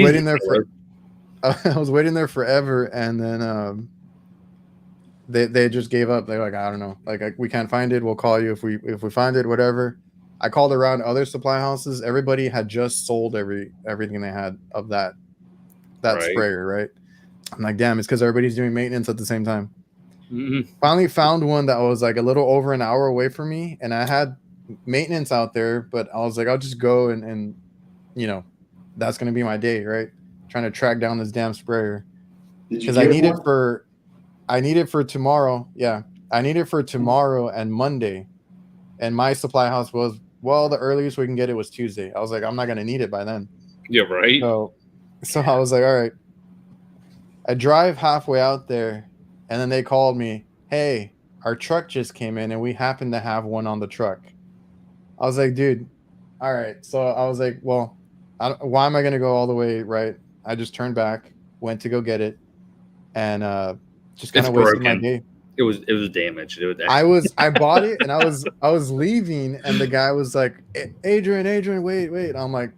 waiting there forever, and then they just gave up. They're like, I don't know, like, we can't find it. We'll call you if we find it, whatever. I called around other supply houses. Everybody had just sold everything they had of that sprayer, right? I'm like, damn, it's because everybody's doing maintenance at the same time. Finally found one that was like a little over an hour away from me, and I had maintenance out there, but I was like, I'll just go and you know, that's gonna be my day, right? Trying to track down this damn sprayer, because I need it for tomorrow. Yeah, I need it for tomorrow and Monday, and my supply house was, well, the earliest we can get it was Tuesday. I was like, I'm not gonna need it by then. Yeah, right. So I was like, all right. I drive halfway out there, and then they called me, hey, our truck just came in, and we happen to have one on the truck. I was like, dude, all right. So I was like, well, why am I going to go all the way, right? I just turned back, went to go get it, and just kind It's of wasted broken. my day. It was damaged. I bought it, and I was leaving, and the guy was like, Adrian, wait. I'm like,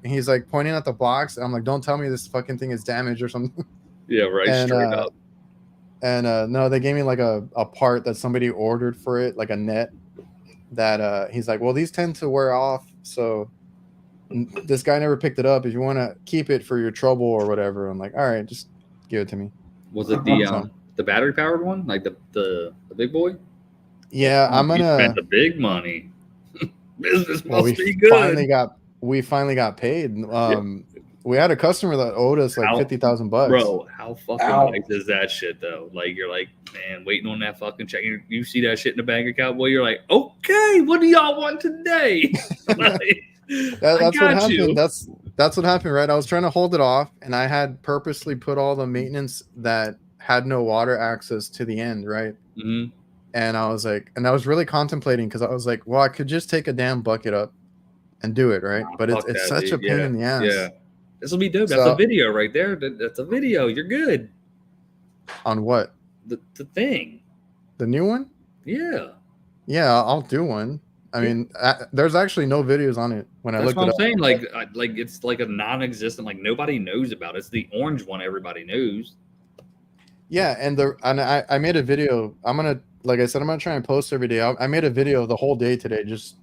he's like pointing at the box, and I'm like, don't tell me this fucking thing is damaged or something. Yeah, right. And Straight up. and no, they gave me like a part that somebody ordered for it, like a net that he's like, well, these tend to wear off, so this guy never picked it up. If you want to keep it for your trouble or whatever, I'm like, all right, just give it to me. Was it So, the battery powered one, like the big boy? yeah, I'm You gonna. spent the big money. Business Well, must be good. we finally got paid. We had a customer that owed us like $50,000. Bro, how fucking Ow. nice is that shit though? Like you're like, man, waiting on that fucking check. You see that shit in the bank account, boy. You're like, okay, what do y'all want today? Like, That's what happened. you. That's what happened, right? I was trying to hold it off, and I had purposely put all the maintenance that had no water access to the end, right? Mm-hmm. And I was like, and I was really contemplating because I was like, well, I could just take a damn bucket up and do it, right? But it's such a pain in the ass. Yeah, this will be dope. That's So, a video right there. That's a video. You're good. on what? The thing. The new one? Yeah. Yeah, I'll do one. I mean, there's actually no videos on it when I That's looked what it I'm up. saying. Like it's like a non-existent. Like nobody knows about it. It's the orange one. Everybody knows. Yeah, and I made a video. Like I said, I'm gonna try and post every day. I made a video the whole day today, just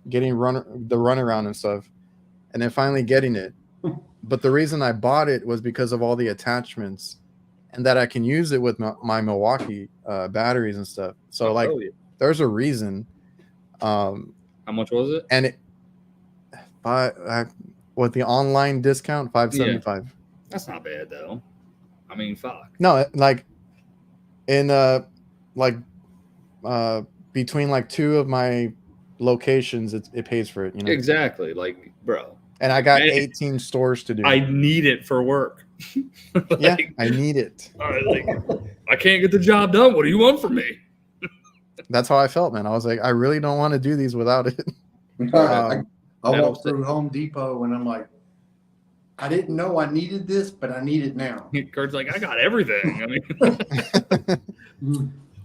getting the runaround and stuff, and then finally getting it. But the reason I bought it was because of all the attachments, and that I can use it with my Milwaukee batteries and stuff. So like, there's a reason. How much was it? And with the online discount, $575. That's not bad though. I mean, fuck. No, like in between like two of my locations, it pays for it. You know Exactly, like bro. And I got 18 stores to do. I need it for work. Yeah, I need it. I can't get the job done. What do you want from me? That's how I felt, man. I was like, I really don't want to do these without it. I walked through Home Depot and I'm like, I didn't know I needed this, but I need it now. Kurt's like, I got everything. I mean,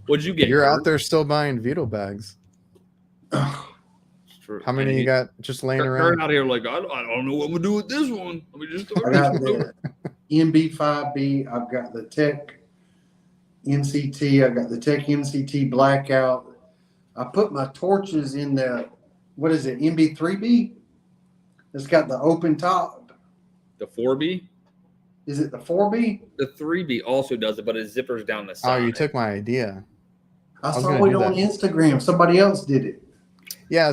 what'd you get? You're Kurt? out there still buying Vito bags. How many you got just laying around? Kurt out here like, I don't know what we'll do with this one. Let me just I got the MB5B. I've got the Tech NCT. I got the Tech NCT Blackout. I put my torches in the, what is it, MB3B? It's got the open top. The 4B? Is it the 4B? The 3B also does it, but it zippers down the side. Oh, you took my idea. I saw it on Instagram. Somebody else did it. Yeah, I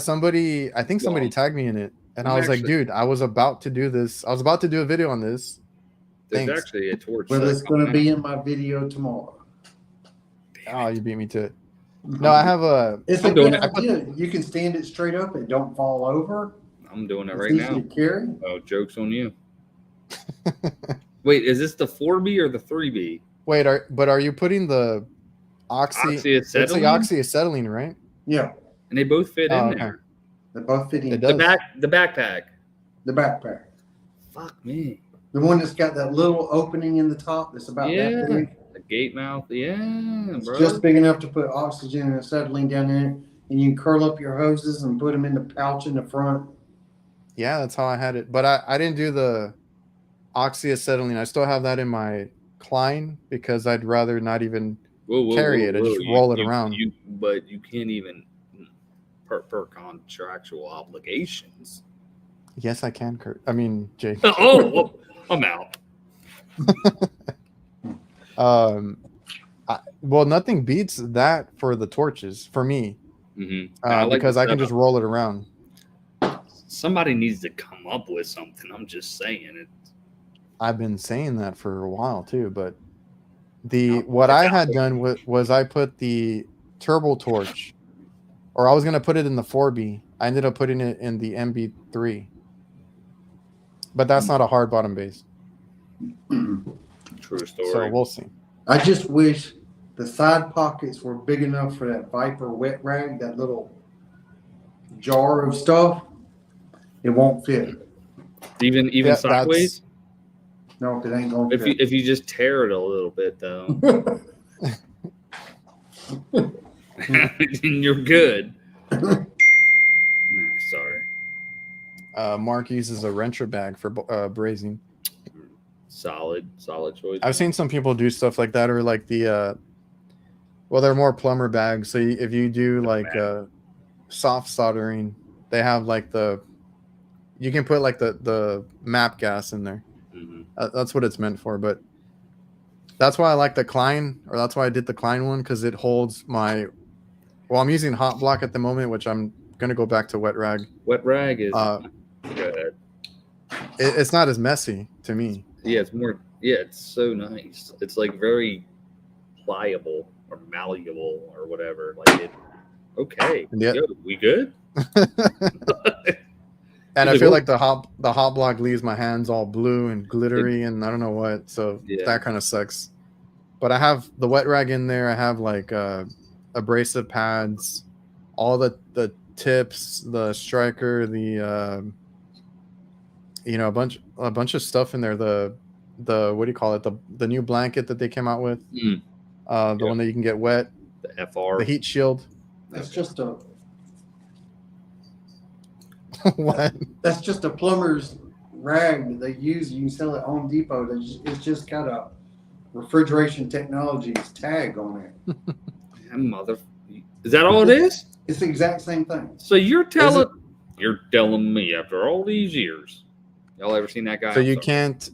think somebody tagged me in it. And I was like, dude, I was about to do this. I was about to do a video on this. There's actually a torch. Well, it's going to be in my video tomorrow. Oh, you beat me to it. No, I have a. It's a good idea. You can stand it straight up. It don't fall over. I'm doing it right easy now. To carry. Oh, joke's on you. Wait, is this the 4B or the 3B? Wait, are you putting the oxyacetylene? It's the oxyacetylene, right? Yeah. And they both fit in there. They both fit in. The backpack. The backpack. Fuck me. The one that's got that little opening in the top that's about that big. The gate mouth. Yeah, it's bro. just big enough to put oxygen and acetylene down there, and you can curl up your hoses and put them in the pouch in the front. Yeah, that's how I had it. But I didn't do the oxyacetylene. I still have that in my Klein because I'd rather not even carry it. I just roll it around. But you can't even per contractual obligations. Yes, I can, Kurt. I mean, Jake. Oh, well, I'm out. Well, nothing beats that for the torches for me. Mm-hmm. Because I can just roll it around. Somebody needs to come up with something. I'm just saying it. I've been saying that for a while too, but what I had done was I put the turbo torch, or I was gonna put it in the 4B. I ended up putting it in the MB3, but that's not a hard bottom base. True story. So we'll see. I just wish the side pockets were big enough for that Viper wet rag, that little jar of stuff. It won't fit. Even Yeah, sideways. No, it ain't gonna fit. If you just tear it a little bit though, then you're good. Nah, sorry. Mark uses a wrencher bag for brazing. Solid choice. I've seen some people do stuff like that, or like the well, they're more plumber bags. So if you do like soft soldering, they have like you can put like the map gas in there. That's what it's meant for. But that's why I like the Klein, or that's why I did the Klein one, because it holds my. Well, I'm using hot block at the moment, which I'm gonna go back to wet rag. Wet rag is good. It's not as messy to me. Yeah, it's more. Yeah, it's so nice. It's like very pliable or malleable or whatever. Like it. Okay. Yeah. Yo, we good? And I feel like the hot block leaves my hands all blue and glittery and I don't know what. So that kind of sucks. But I have the wet rag in there. I have like abrasive pads, all the tips, the striker, the a bunch of stuff in there. The what do you call it? The new blanket that they came out with. The one that you can get wet. The FR. The heat shield. That's just a what? That's just a plumber's rag that they use. You can sell at Home Depot. It's just got a refrigeration technologies tag on it. Is that all it is? It's the exact same thing. So you're telling me after all these years, y'all ever seen that guy? So you can't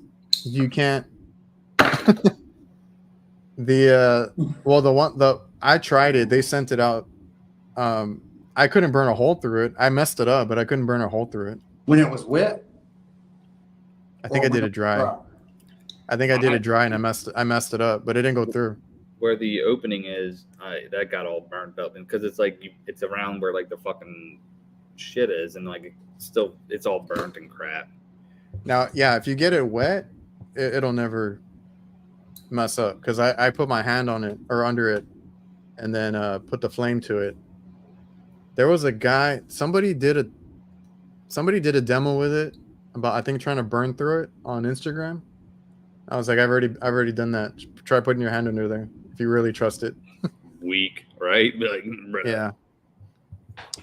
I tried it. They sent it out. I couldn't burn a hole through it. I messed it up, but I couldn't burn a hole through it. When it was wet? I think I did it dry. I think I did it dry and I messed it up, but it didn't go through. Where the opening is, that got all burnt up, and because it's like it's around where like the fucking shit is, and like it's all burnt and crap. Now, yeah, if you get it wet, it'll never mess up, because I put my hand on it or under it, and then put the flame to it. There was a guy. Somebody did a demo with it about, I think, trying to burn through it on Instagram. I was like, I've already done that. Try putting your hand under there if you really trust it. Weak, right? Like, yeah.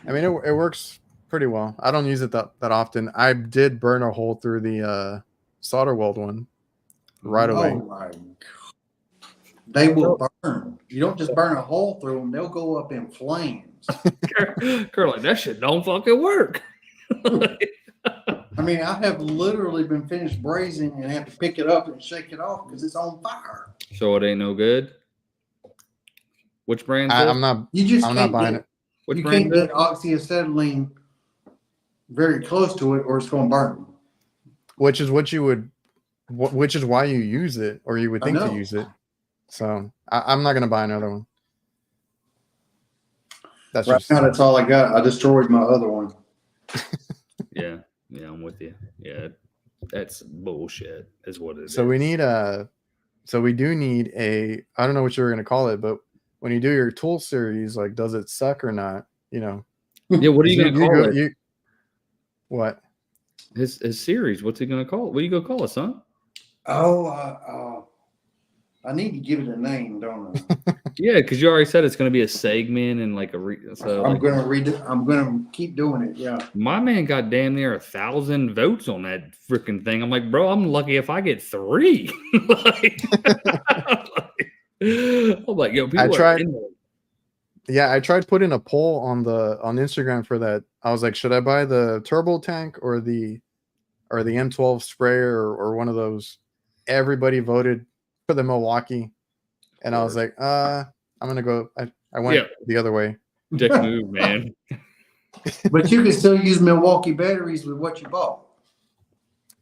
I mean, it works pretty well. I don't use it that often. I did burn a hole through the solder weld one right away. Oh my God. They will burn. You don't just burn a hole through them; they'll go up in flames. Girl, like that shit don't fucking work. I mean, I have literally been finished brazing and have to pick it up and shake it off because it's on fire. So it ain't no good. Which brand? I'm not buying it. You can't get oxyacetylene very close to it, or it's going to burn. Which is why you use it, or you would think to use it. So I'm not going to buy another one. That's all I got. I destroyed my other one. Yeah, I'm with you. Yeah, that's bullshit. Is what it is. So we need so we do need I don't know what you were going to call it, but when you do your tool series, like, does it suck or not? Yeah. What are you going to call it? What? His series. What's he going to call it? What are you going to call it, son? I need to give it a name, don't I? Yeah, because you already said it's going to be a segment and like I'm going to read it. I'm going to keep doing it. Yeah. My man got damn near 1,000 votes on that freaking thing. I'm like, bro, I'm lucky if I get 3. I'm like, yo, people I tried putting a poll on Instagram for that. I was like, should I buy the turbo tank or the M12 sprayer or one of those? Everybody voted for the Milwaukee, and I was like, I'm gonna go. I went the other way. Dick move, man. But you can still use Milwaukee batteries with what you bought.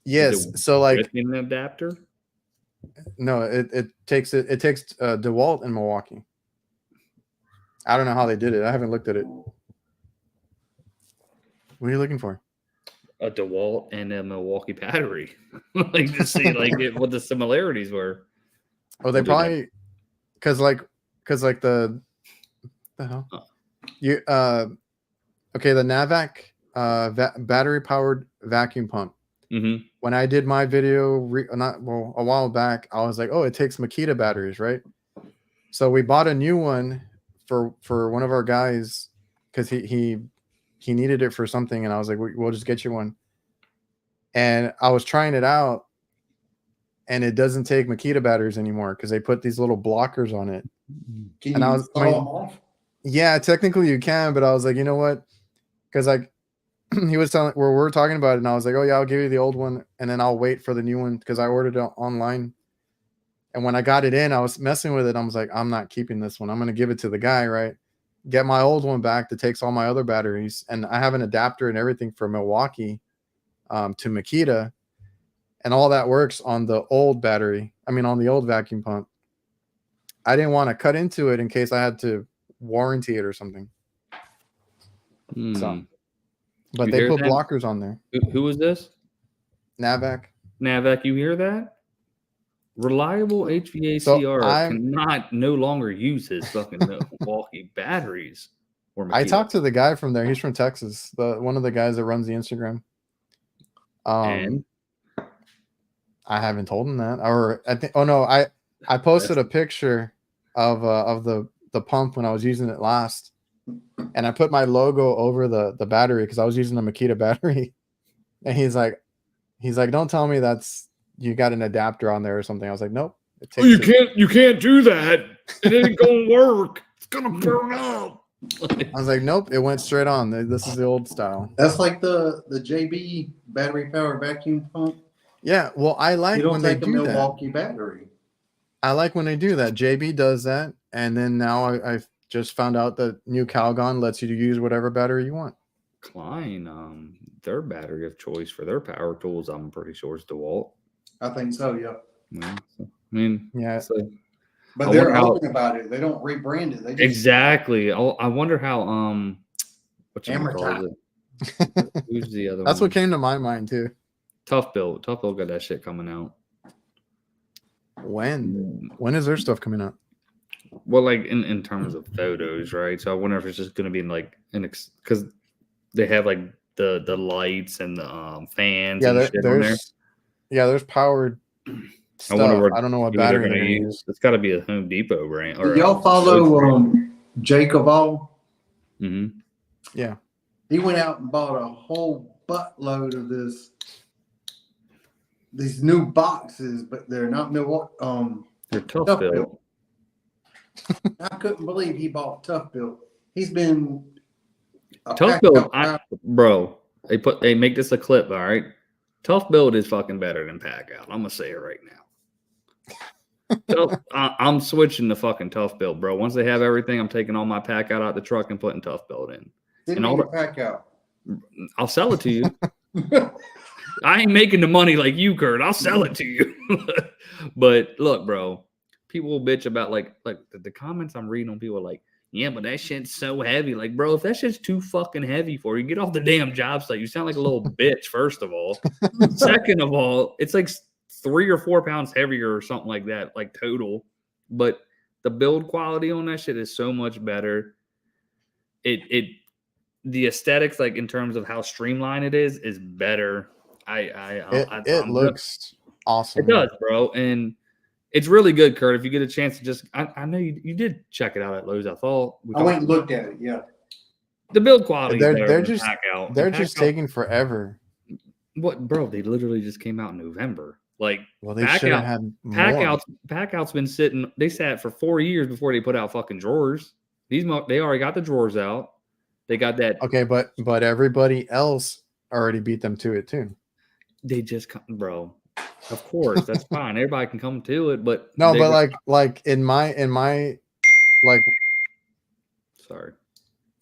Yes, so like an adapter. No, it takes DeWalt and Milwaukee. I don't know how they did it. I haven't looked at it. What are you looking for? a DeWalt and a Milwaukee battery, like to see what the similarities were. Oh, they probably because the hell you okay, the Navac battery powered vacuum pump. Mm-hmm. When I did my video a while back, I was like, oh, it takes Makita batteries, right? So we bought a new one for one of our guys because he needed it for something, and I was like, we'll just get you one. And I was trying it out, and it doesn't take Makita batteries anymore because they put these little blockers on it. Can And you I was install them off? yeah, technically you can, but I was like, you know what? Because like he was telling where we're talking about it, and I was like, oh yeah, I'll give you the old one, and then I'll wait for the new one because I ordered it online. And when I got it in, I was messing with it. I was like, I'm not keeping this one. I'm going to give it to the guy, right? Get my old one back that takes all my other batteries. And I have an adapter and everything from Milwaukee to Makita. And all that works on the old battery. I mean, on the old vacuum pump. I didn't want to cut into it in case I had to warranty it or something. So, but they put blockers on there. Who was this? Navac. Navac, you hear that? Reliable HVACR no longer use his fucking Milwaukee batteries. I talked to the guy from there. He's from Texas. One of the guys that runs the Instagram. And I haven't told him that. Or I think. Oh no, I posted a picture of the pump when I was using it last, and I put my logo over the battery because I was using a Makita battery. And he's like, don't tell me you got an adapter on there or something. I was like, nope. You can't do that. It ain't gonna work. It's gonna burn up. I was like, nope. It went straight on. This is the old style. That's like the JB battery powered vacuum pump. Yeah. Well, I like when they do that. Milwaukee battery. I like when they do that. JB does that, and then now I've just found out that new Calgon lets you use whatever battery you want. Klein, their battery of choice for their power tools, I'm pretty sure is DeWalt. I think so, yeah. Yeah, I mean, yeah. But they're open about it. They don't rebrand it. They just, exactly. I wonder how what you call it? Who's the other? That's what came to my mind too. Tough Build got that shit coming out. When is their stuff coming out? Well, like in terms of photos, right? So I wonder if it's just going to be because they have like the lights and the fans. Yeah, and shit on there. Yeah, there's powered stuff. I don't know what battery they're going to use. It's got to be a Home Depot brand. Or y'all follow Jake All? Mm-hmm. Yeah. He went out and bought a whole buttload of these new boxes, but they're not they're Tough Build. I couldn't believe he bought Tough Build. He's been Tough Build, bro. They make this a clip, all right. Tough Build is fucking better than Pack Out. I'm gonna say it right now. So I'm switching to fucking Tough Build, bro. Once they have everything, I'm taking all my Pack Out the truck and putting Tough Build in. Didn't all the Pack Out. I'll sell it to you. I ain't making the money like you, Kurt. I'll sell it to you. But look, bro, people will bitch about like the comments I'm reading on people are like, yeah, but that shit's so heavy. Like, bro, if that shit's too fucking heavy for you, get off the damn job site. You sound like a little bitch, first of all. Second of all, it's like 3 or 4 pounds heavier or something like that, like total. But the build quality on that shit is so much better. The aesthetics, like in terms of how streamlined it is better. It looks awesome. It does, bro. And it's really good, Kurt. If you get a chance to just, I know you did check it out at Lowe's. I thought I went and looked at it. Yeah, the build quality. They're just taking forever. What, bro? They literally just came out in November. Like, well, they should have had more. Pack Out's been sitting. They sat for 4 years before they put out fucking drawers. They already got the drawers out. They got that. Okay, but everybody else already beat them to it too. They just come, bro. Of course, that's fine. Everybody can come to it, but no, but like in my like, sorry,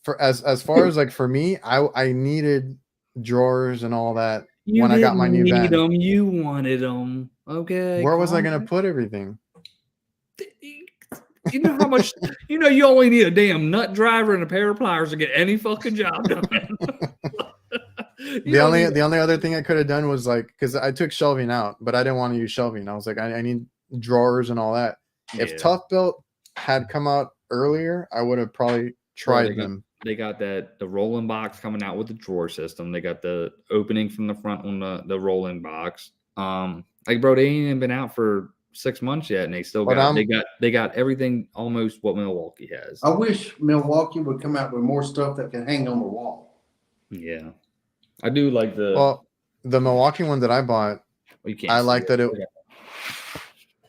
for as far as like for me, I needed drawers and all that when I got my new van. You wanted them, okay? Where was I gonna put everything? You know how much? You only need a damn nut driver and a pair of pliers to get any fucking job done. The only other thing I could have done was like, because I took shelving out, but I didn't want to use shelving. I was like, I need drawers and all that. If Tough Built had come out earlier, I would have probably tried them. They got the rolling box coming out with the drawer system. They got the opening from the front on the rolling box. Like, bro, they ain't even been out for 6 months yet, and they still they got everything almost what Milwaukee has. I wish Milwaukee would come out with more stuff that can hang on the wall. Yeah, I do like the Milwaukee one that I bought. I like that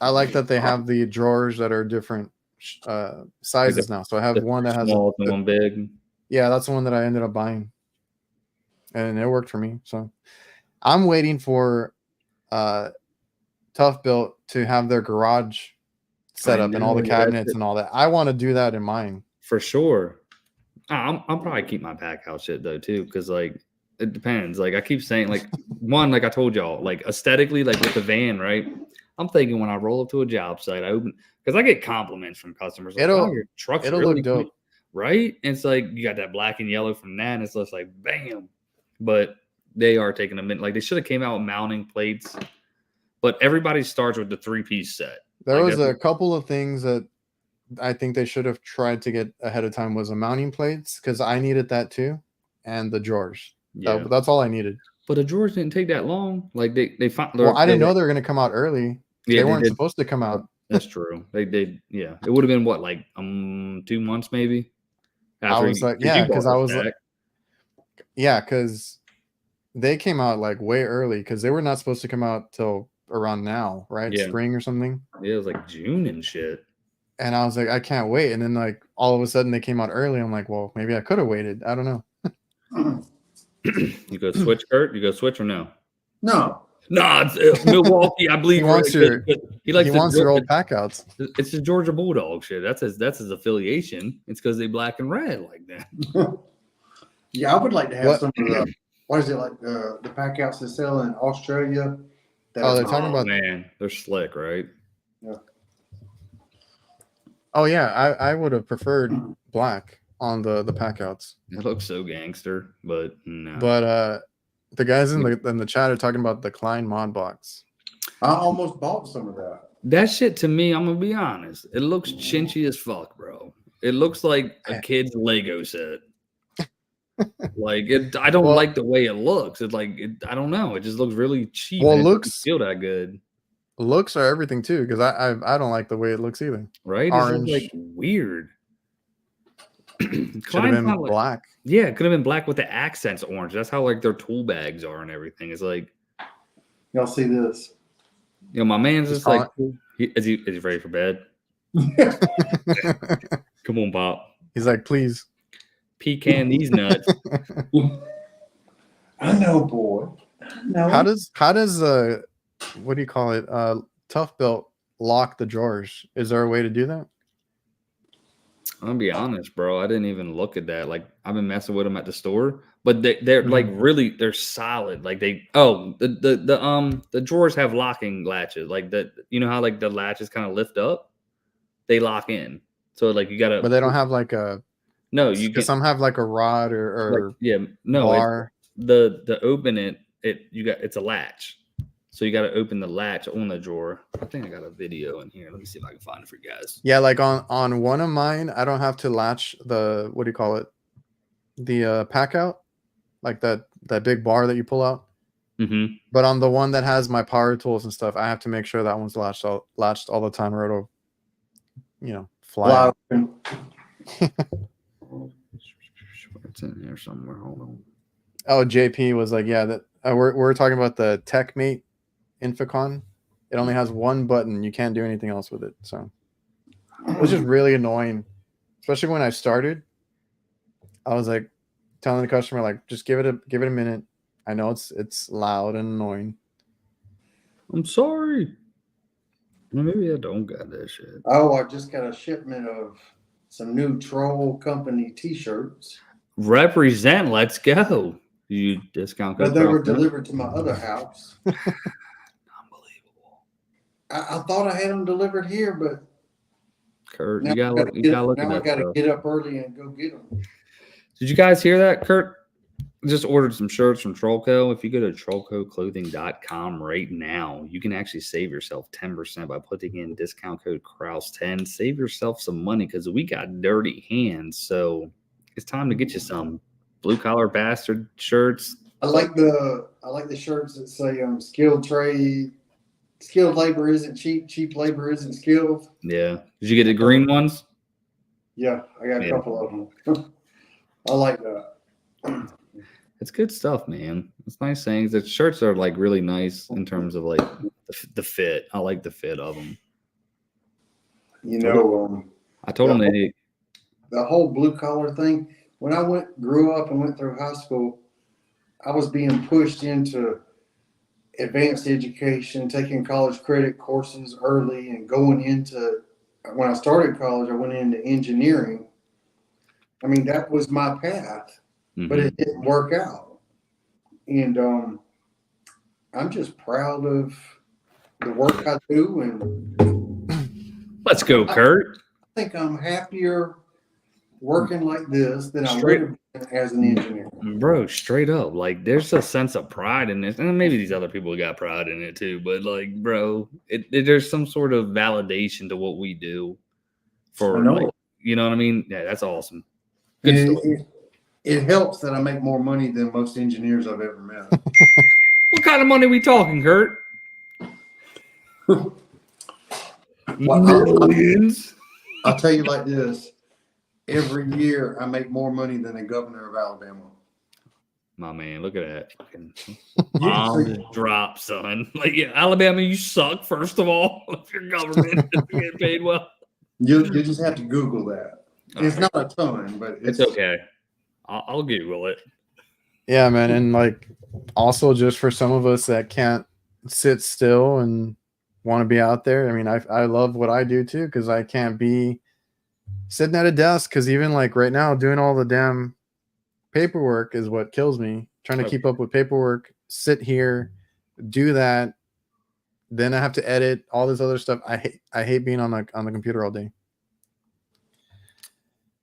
I like that they have the drawers that are different sizes now. So I have one that has small and one big. Yeah, that's the one that I ended up buying, and it worked for me. So I'm waiting for Tough Built to have their garage set up and all the cabinets and all that. I want to do that in mine for sure. I'll probably keep my pack house shit though too, because like it depends. Like I keep saying, like one, like I told y'all, like aesthetically, like with the van, right? I'm thinking when I roll up to a job site, I open because I get compliments from customers. Like, your truck's really look dope, clean, right? And it's like you got that black and yellow from that, and it's just like bam. But they are taking a minute. Like they should have came out with mounting plates. But everybody starts with the 3-piece set. There was a couple of things that I think they should have tried to get ahead of time was a mounting plates, because I needed that too, and the drawers. Yeah, that's all I needed. But the drawers didn't take that long. Like they found. Well, I didn't know they were going to come out early. Yeah, they weren't supposed to come out. That's true. They did. Yeah, it would have been what, like 2 months maybe. I was like, yeah, because I was like, yeah, because they came out like way early, because they were not supposed to come out till around now, right? Yeah. Spring or something. Yeah, it was like June and shit. And I was like, I can't wait. And then like all of a sudden they came out early. I'm like, well, maybe I could have waited. I don't know. You go switch, Kurt? You go switch or no? No. No, it's Milwaukee. I believe he wants your old pack outs. It's the Georgia Bulldog shit. That's his affiliation. It's because they black and red like that. Yeah, I would like to have some of the, what is it, like the pack outs they sell in Australia. They're talking about, man, they're slick, right? Yeah. Oh yeah, I would have preferred black on the pack outs. It looks so gangster, but no. But the guys in the chat are talking about the Klein mod box. I almost bought some of that. That shit to me, I'm gonna be honest, it looks chinchy as fuck, bro. It looks like a kid's Lego set. Like it, I don't like the way it looks. It's like I don't know. It just looks really cheap. Well, it looks feel that good. Looks are everything too, because I don't like the way it looks either. Right? Orange, it's like weird. Could have been black. Yeah, it could have been black with the accents orange. That's how like their tool bags are and everything. It's like, y'all see this? You know, my man's just like, is he ready for bed? Come on, Pop. He's like, please. Pecan these nuts. I know, boy. No. How does what do you call it? Tough Built lock the drawers. Is there a way to do that? I'll be honest, bro. I didn't even look at that. Like I've been messing with them at the store, but they're like really they're solid. Like the drawers have locking latches. Like you know how like the latches kind of lift up, they lock in. So like you gotta. But they don't have like a. No, you get some have like a rod or like, yeah, no, bar. The open it's a latch. So you got to open the latch on the drawer. I think I got a video in here. Let me see if I can find it for you guys. Yeah, like on one of mine, I don't have to latch the what do you call it? The pack out, like that big bar that you pull out. Mm-hmm. But on the one that has my power tools and stuff, I have to make sure that one's latched all the time, or it'll, fly. It's in here somewhere. Hold on. Oh, JP was like, yeah, that we're talking about the TechMate Inficon. It only has one button. You can't do anything else with it. So it was just really annoying, especially when I started. I was like telling the customer, like, just give it a minute. I know it's loud and annoying. I'm sorry. Maybe I don't got that shit. Oh, I just got a shipment of some new Troll Company T-shirts. Represent, let's go. You discount code. But they were delivered to my other house. Unbelievable. I thought I had them delivered here, but Kurt, you gotta look at that. I gotta get up early and go get them. Did you guys hear that, Kurt? just ordered some shirts from Trollco. If you go to trollcoclothing.com right now, you can actually save yourself 10% by putting in discount code Krauss10. Save yourself some money because we got dirty hands. So it's time to get you some blue collar bastard shirts. I like the shirts that say skilled trade, skilled labor isn't cheap, cheap labor isn't skilled. Yeah. Did you get the green ones? Yeah, I got a couple of them. I like that. It's good stuff, man. It's nice things. The shirts are like really nice in terms of like the fit. I like the fit of them. You know, I told them they the whole blue collar thing. When I grew up and went through high school, I was being pushed into advanced education, taking college credit courses early, and going into. When I started college, I went into engineering. I mean, that was my path, but it didn't work out. And I'm just proud of the work I do. And let's go, Kurt. I think I'm happier working like this than I would have been as an engineer. Bro, straight up. Like, there's a sense of pride in this. And maybe these other people got pride in it too. But, like, bro, there's some sort of validation to what we do. Like, you know what I mean? Yeah, that's awesome. It helps that I make more money than most engineers I've ever met. What kind of money we talking, Kurt? Millions? I'll tell you like this. Every year I make more money than the governor of Alabama. My man, look at that. Fucking bomb drop, son. Like, yeah, Alabama, you suck, first of all. If your government is getting paid well. You just have to Google that. It's not a ton, but it's okay. I'll Google it. Yeah, man. And like also just for some of us that can't sit still and want to be out there. I mean, I love what I do too, because I can't be sitting at a desk, because even like right now doing all the damn paperwork is what kills me. Trying to keep up with paperwork, sit here, do that, then I have to edit all this other stuff. I hate being on the computer all day.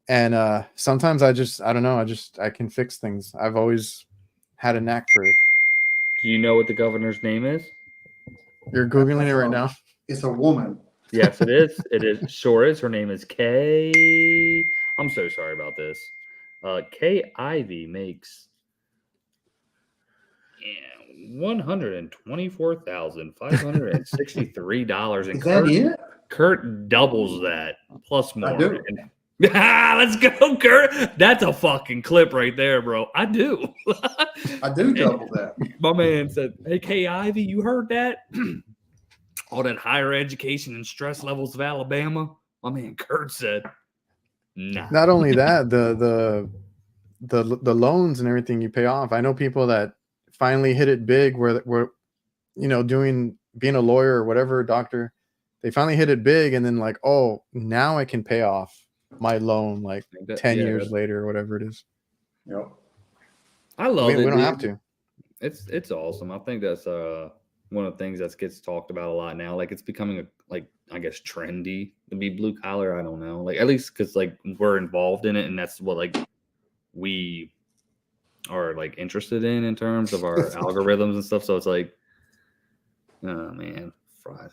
And sometimes I don't know, I can fix things. I've always had a knack for it. Do you know what the governor's name is? You're Googling it right now? It's a woman. Yes, it is. It is. Sure is. Her name is Kay. I'm so sorry about this. Kay Ivy makes $124,563, and Is that it? Kurt doubles that plus more. I do. Let's go, Kurt. That's a fucking clip right there, bro. I do. I do double that. My man said, "Hey, Kay Ivy, you heard that? All that higher education and stress levels of Alabama." My man Kurt said, "Nah." Not only that, the loans and everything you pay off. I know people that finally hit it big, where you know, being a lawyer or whatever, doctor. They finally hit it big, and then like, oh, now I can pay off my loan like 10 years later or whatever it is. Yep. I love it. We don't have to. It's awesome. I think that's one of the things that gets talked about a lot now. Like, it's becoming I guess trendy to be blue collar. I don't know. Like, at least because like we're involved in it, and that's what like we are like interested in terms of our algorithms and stuff. So it's like, oh man, fried.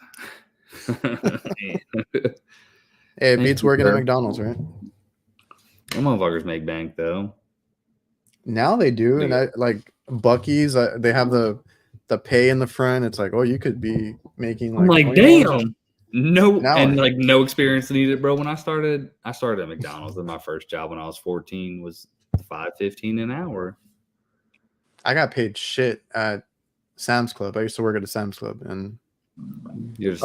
Hey, it beats working at McDonald's, right? Some motherfuckers make bank though. Now they do, and I like Buc-ee's. They have the pay in the front. It's like, oh, you could be making like. I'm like, damn, no, now and like no experience needed, bro. When I started at McDonald's, and my first job when I was 14 was $5.15 an hour. I got paid shit at Sam's Club. I used to work at a Sam's Club, and You're just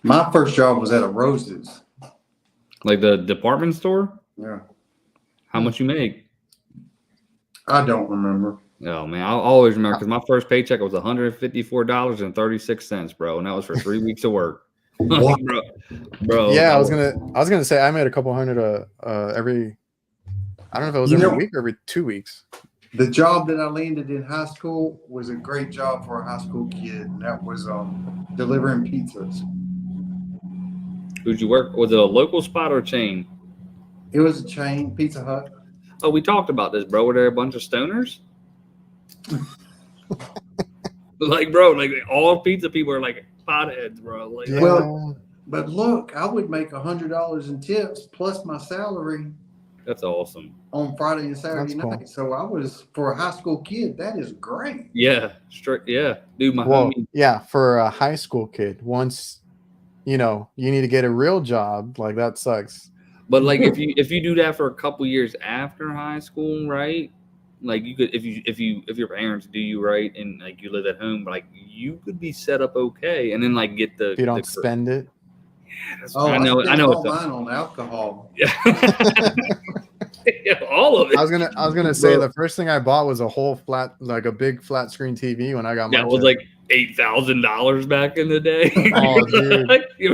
my first job was at a Rose's. like the department store. Yeah. How much you make? I don't remember. Oh man, I'll always remember because my first paycheck was $154.36, bro, and that was for 3 weeks of work. What? bro. Yeah, I was gonna say I made a couple hundred every. I don't know if it was every week or every 2 weeks. The job that I landed in high school was a great job for a high school kid, and that was delivering pizzas. Who'd you work? Was it a local spot or a chain? It was a chain, Pizza Hut. thought we talked about this, bro. Were there a bunch of stoners? Like, bro, like all pizza people are like potheads, bro. Like, Yeah. Well, but look, I would make $100 in tips plus my salary that's awesome. on Friday and Saturday That's cool. night. So I was, for a high school kid, that is great. Yeah, straight. Yeah, dude, my Well, homie. yeah, for a high school kid, once you need to get a real job, like that sucks. But like, if you do that for a couple years after high school, right? Like you could, if your parents do you right and like you live at home, like you could be set up okay, and then like get the. If you don't spend it. Yeah, that's, Oh, I know. spent All all mine on alcohol. Yeah. Yeah, all of it. I was gonna say Bro. the first thing I bought was a whole like a big flat screen TV when I got my That was check. like $8,000 back in the day. Oh, dude.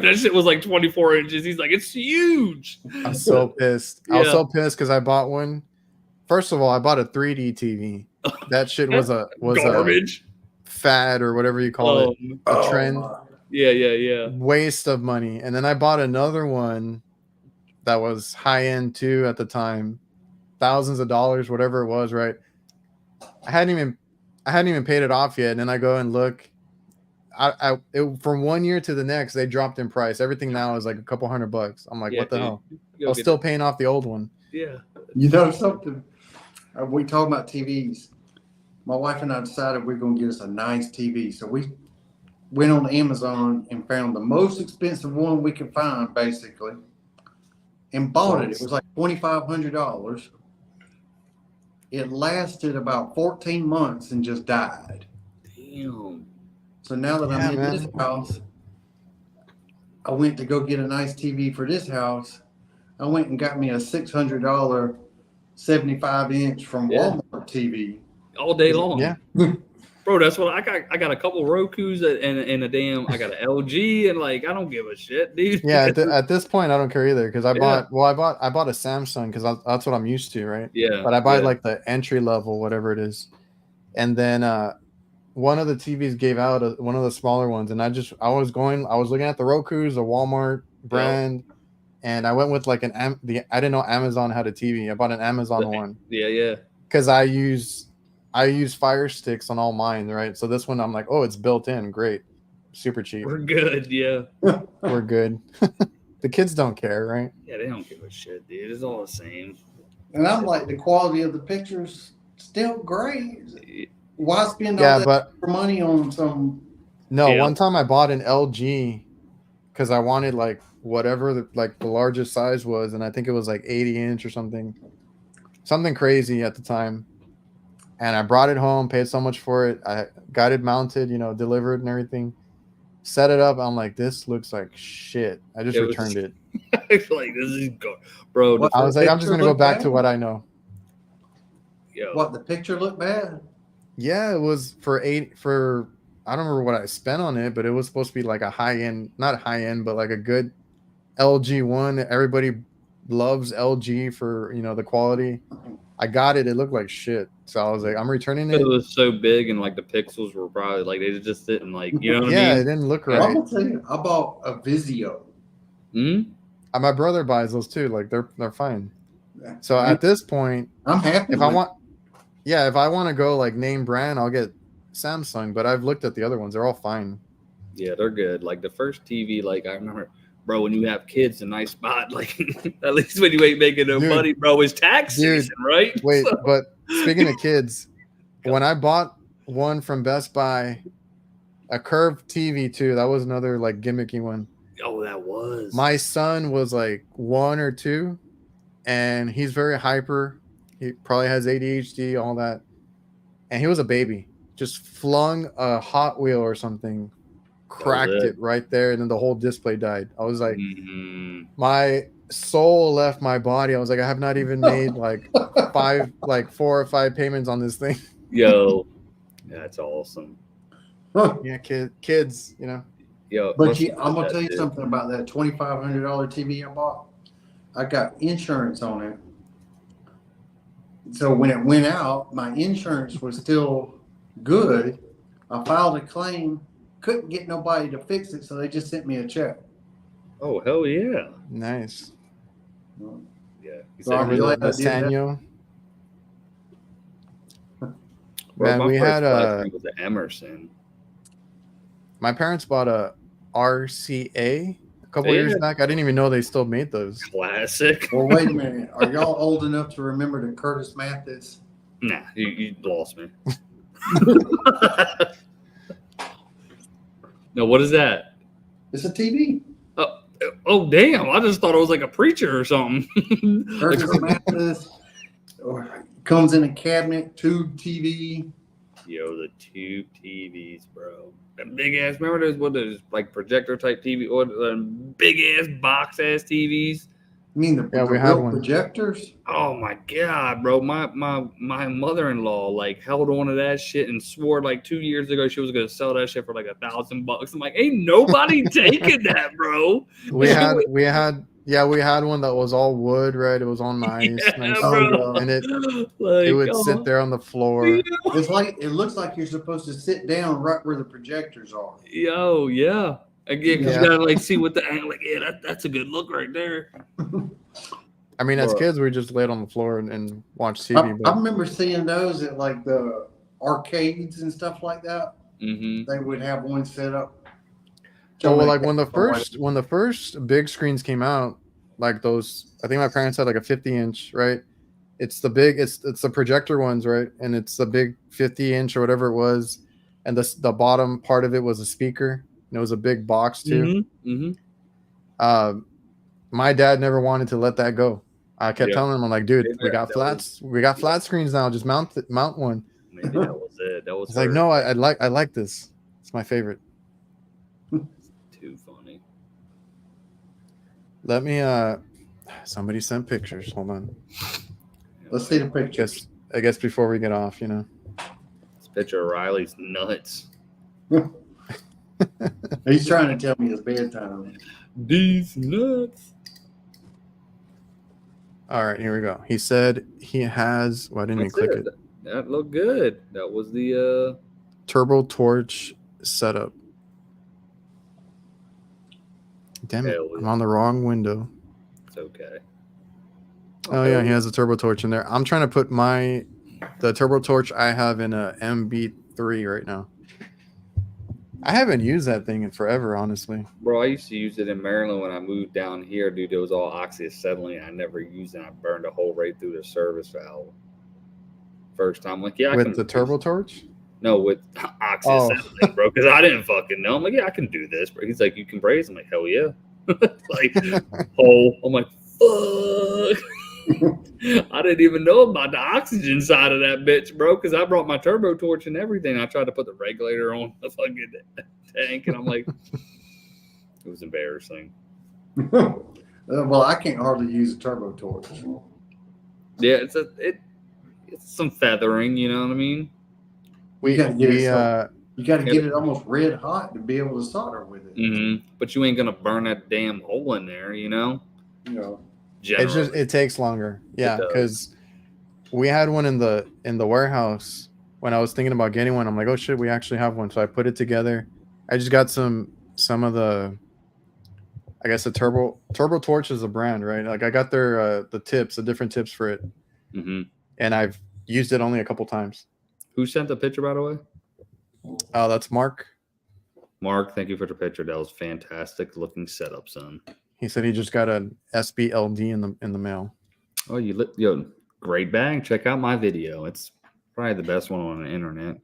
That shit was like 24 inches. He's like, it's huge. I'm so pissed. I was Yeah. so pissed because I bought one. First of all, I bought a 3D TV. That shit was a Garbage. fad or whatever you call it. A trend. my. Yeah. Waste of money. And then I bought another one that was high end too at the time. Thousands of dollars, whatever it was, right? I hadn't even paid it off yet. And then I go and look. From 1 year to the next, they dropped in price. Everything now is like a couple $100. I'm like, Yeah, what the dude. hell? Go I was get still paying off the old one. Yeah. You know something? We talking about TVs. My wife and I decided we're going to get us a nice TV. So we went on Amazon and found the most expensive one we could find, basically, and bought it. It was like $2,500. It lasted about 14 months and just died. Damn. So now that I'm in this house, I went to go get a nice TV for this house. I went and got me a $600 75-inch from Walmart TV. All day long. Yeah. Bro, that's what I got. I got a couple Rokus and a damn. I got an LG and like I don't give a shit, dude. Yeah, at this point, I don't care either because I Yeah. bought a Samsung because that's what I'm used to, right? Yeah. But I buy yeah. like the entry level, whatever it is, and then one of the TVs gave out one of the smaller ones, and I was looking at the Roku's, the Walmart brand, and I went with like I didn't know Amazon had a TV. I bought an Amazon one. Yeah. Because I use Fire Sticks on all mine, right? So this one, I'm like, oh, it's built in, great, super cheap. We're good. Yeah. We're good. The kids don't care, right? Yeah, they don't give a shit, dude. It's all the same. And I'm like, the quality of the pictures still great. Why spend all Yeah, that but money on some? no. Yeah. One time I bought an LG because I wanted like whatever the largest size was, and I think it was like 80-inch or something crazy at the time. And I brought it home, paid so much for it. I got it mounted, delivered and everything. Set it up. I'm like, this looks like shit. I just returned it. I feel like this is bro. What? I was like, I'm just gonna go Look back bad? to what I know. Yo, What, the picture looked bad? Yeah, it was I don't remember what I spent on it, but it was supposed to be like a high-end, not high-end, but like a good LG one. Everybody loves LG for, the quality. I got it. It looked like shit. So I was like, I'm returning it. it was so big and like the pixels were probably like they just didn't like what Yeah, I it mean? didn't look I'm right. gonna tell you, I bought a Vizio. Hmm? My brother buys those too. Like they're fine. Yeah. So at this point, I'm happy. if I want to go like name brand, I'll get Samsung. But I've looked at the other ones; they're all fine. Yeah, they're good. Like the first TV, like I remember, bro, when you have kids, a nice spot. Like at least when you ain't making no Dude. money, bro, it's tax Dude. season, right? Wait, So- but speaking of kids, when I bought one from Best Buy, a curved TV too. That was another like gimmicky one. oh, that was My son was like 1 or 2, and he's very hyper. He probably has ADHD, all that. And he was a baby. Just flung a Hot Wheel or something, cracked it. it right there, and then the whole display died. I was like, Mhm. my soul left my body. I was like, I have not even made like 4 or 5 payments on this thing. Yo, that's awesome. Yeah, kids, Yo, But let's I'm gonna that, tell you dude. something about that $2,500 TV I bought. I got insurance on it. So when it went out, my insurance was still good. I filed a claim, couldn't get nobody to fix it, so they just sent me a check. Oh hell yeah, Nice. yeah. You So I'm said- glad I The did that. Sanyo. Bro, Man, my we first had flat a. screen was the Emerson. My parents bought a RCA a couple Yeah, years back. I didn't even know they still made those. classic. Well, wait a minute. Are y'all old enough to remember the Curtis Mathis? Nah, you lost me. No, what is that? It's a TV. Oh, damn. I just thought it was like a preacher or something. Curtis Mathis comes in a cabinet, tube TV. Yo, the tube TVs, bro. That big ass, remember those like projector type TV or the big ass box ass TVs? I mean, the Yeah, we had real one. projectors. Oh my god, bro. My mother-in-law like held on to that shit and swore like 2 years ago she was gonna sell that shit for like $1,000. I'm like, ain't nobody taking that, bro. We had we had one that was all wood, right? It was all nice, Yeah, nice, bro. and it Like, would oh, sit there on the floor. yeah. It's like it looks like you're supposed to sit down right where the projectors are. Yo, yeah. Again, because Yeah. you gotta like see what the angle. Like, yeah, that's a good look right there. I mean, as Bro. kids, we just laid on the floor and watched TV. I But remember seeing those at like the arcades and stuff like that. Mm-hmm. They would have one set up. oh, well, like when the first big screens came out, like those, I think my parents had like a 50-inch, right? It's the big, it's the projector ones, right? And it's the big 50-inch or whatever it was, and the bottom part of it was a speaker, and it was a big box too. Mm-hmm. Mm-hmm. My dad never wanted to let that go. I kept Yeah. telling him, I'm like, dude, we got That flat screens now. Just mount one. Maybe that was it. That was He's like, her. no, I like this. It's my favorite. Too funny. Let me somebody sent pictures. Hold on. Let's see the picture. I guess before we get off, you know. This picture of Riley's nuts. He's trying to tell me it's bedtime. These nuts. All right, here we go. He said he has. Why didn't he That's click it. it? That looked good. That was the Turbo torch setup. Damn it! Hell I'm yeah. on the wrong window. It's okay. Oh yeah, he has a turbo torch in there. I'm trying to put the turbo torch I have in a MB3 right now. I haven't used that thing in forever, honestly. Bro, I used to use it in Maryland when I moved down here, dude. It was all oxyacetylene. I never used it. I burned a hole right through the service valve. First time, I'm like, yeah, I With can the turbo torch? No, with oxyacetylene, bro. Because I didn't fucking know. I'm like, yeah, I can do this, bro. He's like, you can braise. I'm like, hell yeah. Like, hole. I'm like, fuck. I didn't even know about the oxygen side of that bitch, bro, because I brought my turbo torch and everything. I tried to put the regulator on the fucking tank, and I'm like, it was embarrassing. Well, I can't hardly use a turbo torch. Yeah, it's some feathering, you know what I mean? You gotta get it almost red hot to be able to solder with it. Mm-hmm. But you ain't gonna burn that damn hole in there, you know? You know. Generally. It takes longer. Yeah, because we had one in the warehouse when I was thinking about getting one. I'm like, oh shit, we actually have one. So I put it together. I just got some of the, I guess the turbo torch is a brand, right? Like I got their the different tips for it, and I've used it only a couple times. Who sent the picture, by the way? Oh, that's Mark. Mark, thank you for the picture. That was fantastic looking setup, son. He said he just got an SBLD in the mail. Oh, yo, great bag. Check out my video. It's probably the best one on the internet.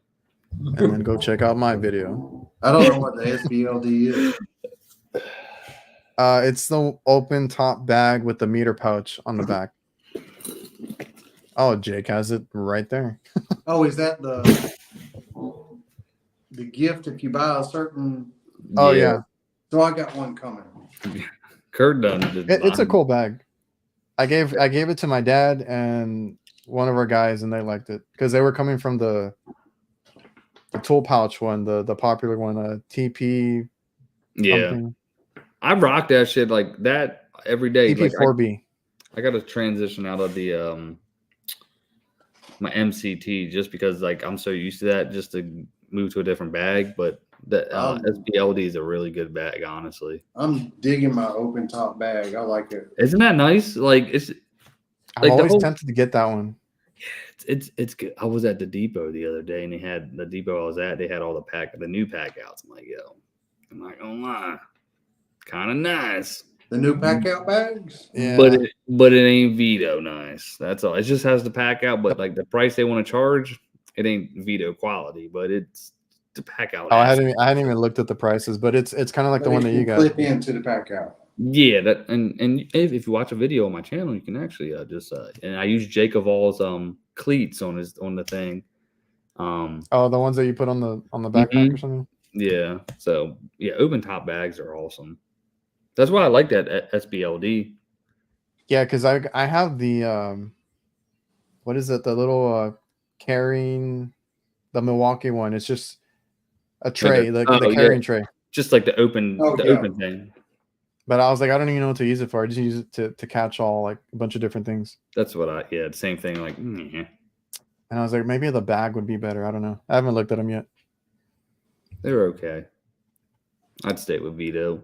And then go check out my video. I don't know what the SBLD is. It's the open top bag with the meter pouch on the back. Oh, Jake has it right there. Oh, is that the gift if you buy a certain? Oh yeah. So I got one coming. Kurt done. It's a cool bag. I gave it to my dad and one of our guys, and they liked it because they were coming from the tool pouch one, the popular one, TP. Yeah, something. I rock that shit like that every day. TP4B. Like I got to transition out of the my MCT just because like I'm so used to that just to move to a different bag, but the SBLD is a really good bag, honestly. I'm digging my open top bag. I like it. Isn't that nice? Like it's. I'm always tempted to get that one. It's good. I was at the depot the other day, and they had the depot I was at. They had all the new pack outs. I'm like, yo, I'm not gonna lie, kind of nice. The new pack out bags? Yeah. But it ain't Vito nice. That's all. It just has the pack out, but like the price they want to charge, it ain't Vito quality, but it's the pack out. Oh, I hadn't even looked at the prices, but it's kind of like the one that you got. Clip into the pack out. Yeah, that and if you watch a video on my channel, you can actually and I use Jake of All's cleats on the thing. Oh, the ones that you put on the backpack or something. Yeah. So yeah, open top bags are awesome. That's why I like that SBLD. Yeah, because I have the what is it? The little carrying, the Milwaukee one. It's just a tray, the carrying tray. Just like the open open thing. But I was like, I don't even know what to use it for. I just use it to catch all like a bunch of different things. That's what the same thing. Like, and I was like, maybe the bag would be better. I don't know. I haven't looked at them yet. They're okay. I'd stay with Vito.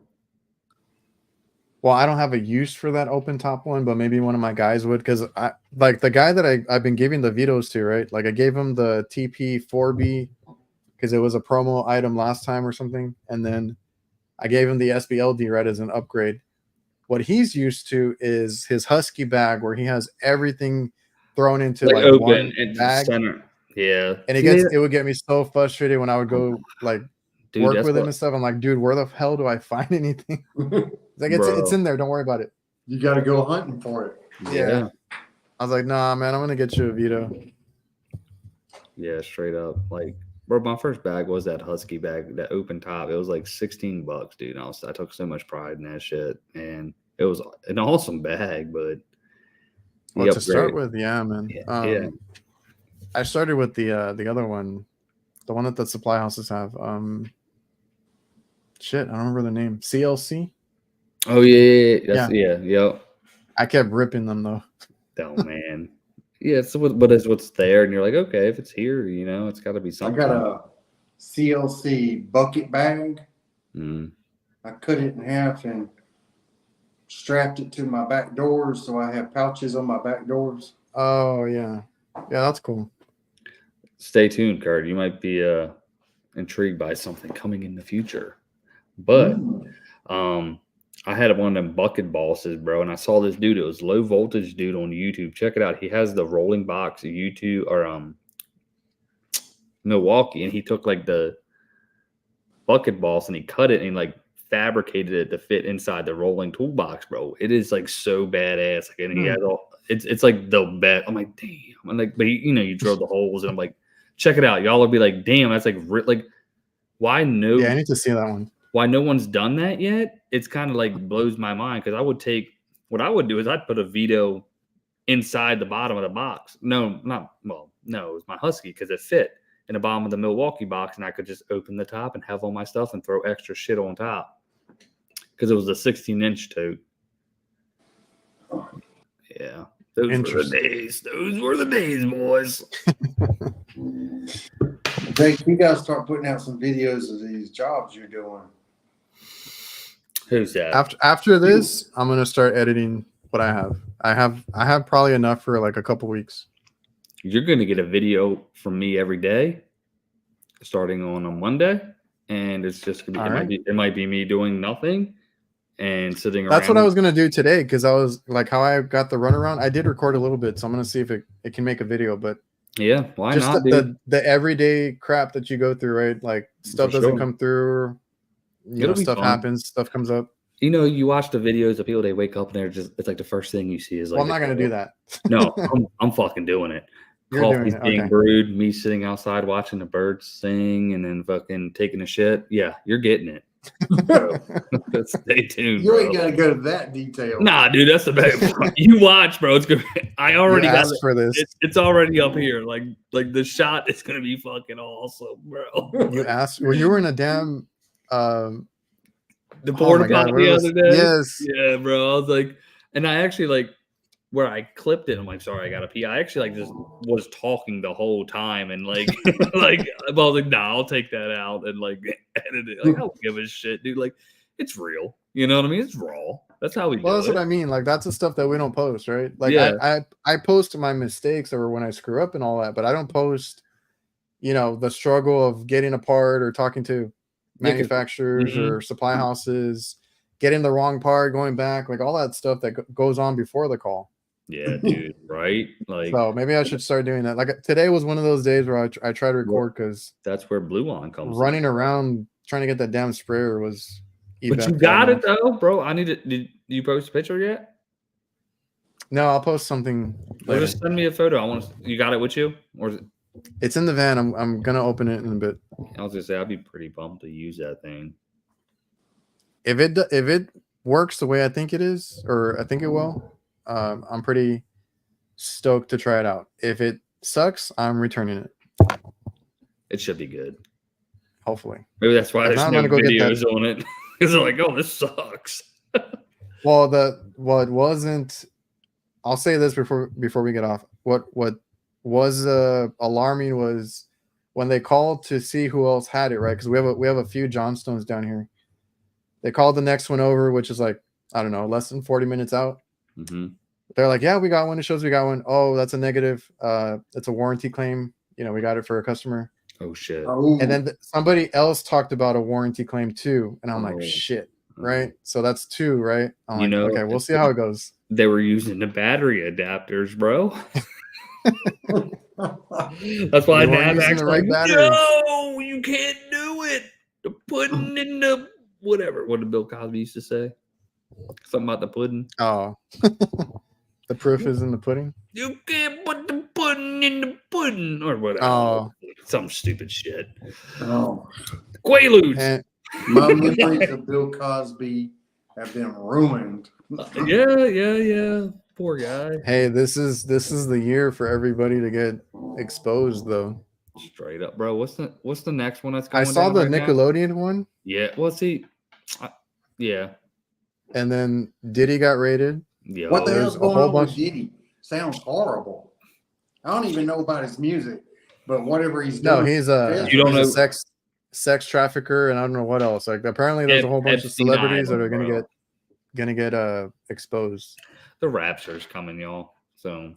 Well, I don't have a use for that open top one, but maybe one of my guys would, because I like the guy that I've been giving the Vitos to, right? Like I gave him the TP4B because it was a promo item last time or something, and then I gave him the SBLD right as an upgrade. What he's used to is his Husky bag, where he has everything thrown into like open one and bag. Center. Yeah, and it would get me so frustrated when I would go like work with him and stuff. I'm like, dude, where the hell do I find anything? Like it's in there. Don't worry about it. You got to go hunting for it. Yeah. I was like, nah, man, I'm gonna get you a Vito. Yeah, straight up. Like, bro, my first bag was that Husky bag, that open top. It was like $16, dude. I took so much pride in that shit, and it was an awesome bag. But well, to start with, yeah, man. Yeah. I started with the other one, the one that the supply houses have. Shit, I don't remember the name. CLC. Oh yeah. I kept ripping them though. Oh man. Yeah, but it's what's there, and you're like, okay, if it's here, it's got to be something. I got a CLC bucket bag. I cut it in half and strapped it to my back doors, so I have pouches on my back doors. Oh yeah, that's cool. Stay tuned, Kurt. You might be intrigued by something coming in the future. But I had one of them bucket bosses, bro, and I saw this dude. It was low voltage dude on YouTube. Check it out. He has the rolling box of YouTube or Milwaukee, and he took like the bucket boss and he cut it and like fabricated it to fit inside the rolling toolbox, bro. It is like so badass. Like, and he has all. It's like the best. I'm like, damn. I'm like, but you drill the holes, and I'm like, check it out. Y'all will be like, damn, that's like why no? Yeah, I need to see that one. Why no one's done that yet? It's kind of like blows my mind, because what I would do is I'd put a Vito inside the bottom of the box. No, it was my Husky, because it fit in the bottom of the Milwaukee box, and I could just open the top and have all my stuff and throw extra shit on top, because it was a 16-inch tote. Yeah, those were the days. Those were the days, boys. Jake, you gotta start putting out some videos of these jobs you're doing. Who's that? After this, I'm gonna start editing what I have. I have probably enough for like a couple weeks. You're gonna get a video from me every day, starting on a Monday, and it's just gonna be it might be me doing nothing and sitting around. That's what I was gonna do today, because I was like, how I got the runaround. I did record a little bit, so I'm gonna see if it can make a video. But yeah, why just not? The everyday crap that you go through, right? Like stuff doesn't come through. Stuff happens, stuff comes up. You watch the videos of people, they wake up and it's like the first thing you see is like, well, I'm not gonna do that. No, I'm fucking doing it. Coffee's being brewed, me sitting outside watching the birds sing, and then fucking taking a shit. Yeah, you're getting it. Stay tuned. You ain't gotta go to that detail. Nah, dude, that's the best part. You watch, bro. It's gonna. I already asked for this. It's already up here. Like the shot is gonna be fucking awesome, bro. You asked. Well, you were in a damn. The porta potty the other day. Yes. Yeah, bro. I was like, and I actually like where I clipped it. I'm like, sorry, I gotta pee. I actually like just was talking the whole time, and like I was like, nah, I'll take that out and like edit it. Like, I don't give a shit, dude. Like, it's real. You know what I mean? It's raw. That's how we do Well, that's it. what I mean. Like that's the stuff that we don't post, right? Like Yeah. I post my mistakes or when I screw up and all that, but I don't post, the struggle of getting a part or talking to Yeah, 'cause- manufacturers Mhm. or supply houses, getting the wrong part, going back, like all that stuff that goes on before the call. Yeah, dude. Right? Like So maybe I should start doing that. Like today was one of those days where I try to record because that's where Blue On comes running in. around trying to get that damn sprayer was But you eventful got it enough. though, bro. I need it. Did you post a picture yet? No, I'll post something Or later. just send me a photo. I want. You got it with you, or is it, It's in the van. I'm gonna open it in a bit. I was gonna say I'd be pretty pumped to use that thing. If it works the way I think it is, or I think it will, I'm pretty stoked to try it out. If it sucks, I'm returning it. It should be good. Hopefully. Maybe that's why If there's not, I'm no gonna go get that. videos on it because they're like, oh, this sucks. Well, what wasn't. I'll say this before we get off. What was alarming was when they called to see who else had it, right? Because we have a few Johnstones down here. They called the next one over, which is like, I don't know, less than 40 minutes out. Mm-hmm. They're like, yeah, we got one. It shows we got one. Oh, that's a negative. It's a warranty claim. We got it for a customer. Oh shit. Oh, And then somebody else talked about a warranty claim too. And I'm Oh. like, shit, right? So that's two, right? I'm You like, know, okay, we'll see how it goes. They were using the battery adapters, bro. That's why They weren't Dad using acts the right like, batteries. no, you can't do it. The pudding in the whatever. What did Bill Cosby used to say? Something about the pudding. Oh, the proof is in the pudding. You can't put the pudding in the pudding or whatever. Oh. Some stupid shit. oh. Quaaludes. And My memories of Bill Cosby have been ruined. Yeah. Poor guy. hey, this is the year for everybody to get exposed, though. Straight up, bro. What's the next one that's going I saw down the right now? Nickelodeon one, Yeah. Well, see. Yeah. and then Diddy got raided. Yeah. What the there's hell's a going whole on bunch- with Diddy? Sounds horrible. I don't even know about his music, but whatever he's No, doing. he's a You don't he's know- a sex trafficker, and I don't know what else. Like apparently, there's a whole bunch of Epstein celebrities that are Island, gonna get exposed. The rapture's coming, y'all. So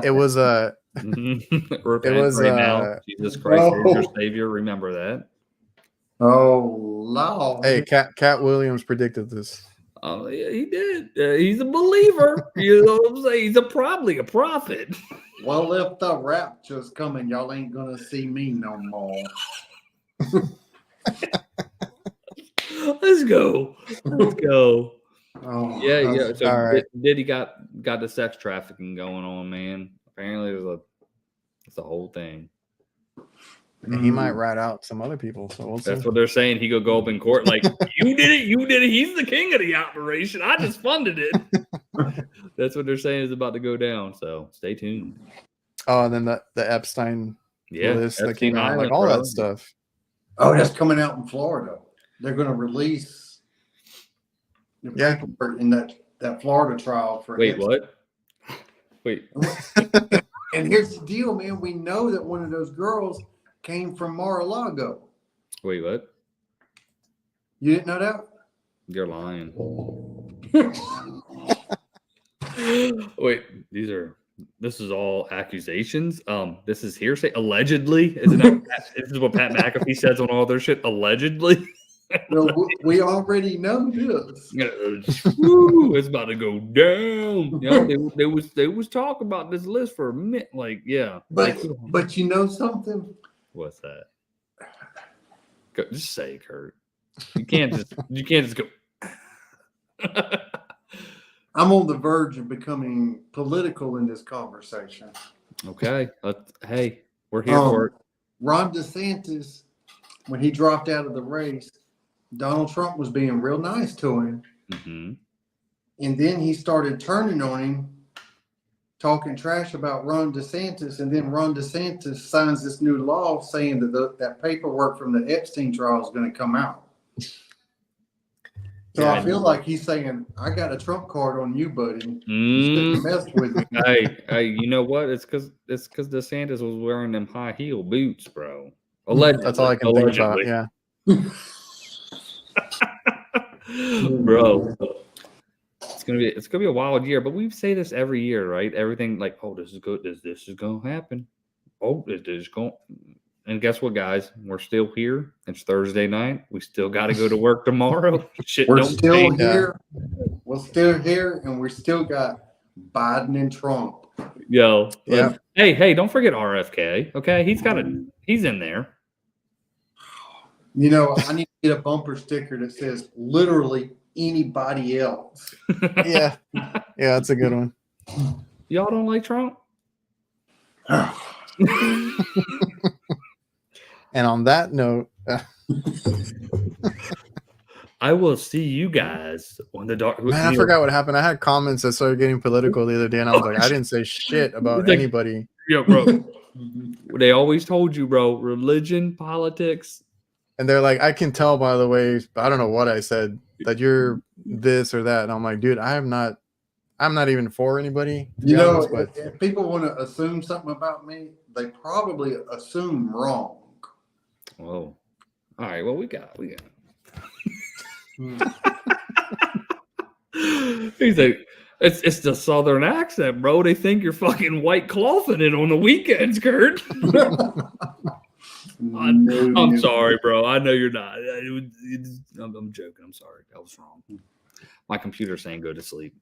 It was repent was, right now. Jesus Christ is your Oh. Savior. Remember that. Oh, Lord. hey, Cat Williams predicted this. Yeah, he did. He's a believer. You know what I'm saying? He's probably a prophet. Well, if the rapture's coming, y'all ain't gonna see me no more. Let's go. Oh, Yeah. So All right. Diddy got the sex trafficking going on, man. Apparently, it's a whole thing. And he might rat out some other people, so we'll see. That's what they're saying. He could go up in court like, you did it. He's the king of the operation. I just funded it. That's what they're saying is about to go down. So stay tuned. Oh, and then the Epstein list that Epstein came out, like Island, all bro. that stuff. Oh, that's coming out in Florida. They're gonna release the Yeah. paperwork in that Florida trial for Wait, Epstein. what? Wait. And here's the deal, man. We know that one of those girls came from Mar-a-Lago. Wait, what? You didn't know that? You're lying. Wait, this is all accusations. This is hearsay. Allegedly, isn't that this is what Pat McAfee says on all their shit? Allegedly. Well, we already know this. Woo, it's about to go down. You know, they was talking about this list for a minute. Like, yeah. But you know something? What's that? Just say, Kurt. You can't just go. I'm on the verge of becoming political in this conversation. Okay. Hey, we're here for it. Ron DeSantis, when he dropped out of the race, Donald Trump was being real nice to him. Mm-hmm. And then he started turning on him, talking trash about Ron DeSantis. And then Ron DeSantis signs this new law saying that that paperwork from the Epstein trial is going to come out. So Yeah, I feel like he's saying, I got a Trump card on you, buddy. You Mm. shouldn't mess with me. Hey, you know what? It's because DeSantis was wearing them high heel boots, bro. Allegedly. That's all I can think about. Yeah. Bro. it's gonna be a wild year, but we say this every year, right? Everything like, oh, this is good. This is gonna happen. Oh, this is going. And guess what, guys? We're still here. It's Thursday night. We still got to go to work tomorrow. Shit, We're don't still change. here. We're still here, and we still got Biden and Trump. Yo, Yeah. Hey, don't forget RFK. Okay, he's in there. You know, I need to get a bumper sticker that says literally anybody else. Yeah. Yeah, that's a good one. Y'all don't like Trump? And on that note, I will see you guys on the dark. man, I forgot what happened. I had comments that started getting political the other day, and I was like, I didn't say shit about like- anybody. Yo, bro. They always told you, bro, religion, politics. And they're like, I can tell by the way, I don't know what I said, that you're this or that. And I'm like, dude, I'm not even for anybody. to You be know, honest, but if people want to assume something about me, they probably assume wrong. Whoa. All right. Well, we got. He's like, it's the southern accent, bro. They think you're fucking white clothing it on the weekends, Kurt. I'm sorry, bro. I know you're not. I'm joking. I'm sorry. I was wrong. My computer's saying go to sleep.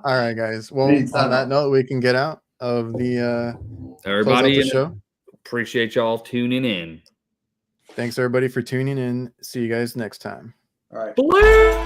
all right, guys. Well, Anytime. on that note, we can get out of the Everybody, close out the show. appreciate y'all tuning in. Thanks everybody for tuning in. See you guys next time. All right. Blue!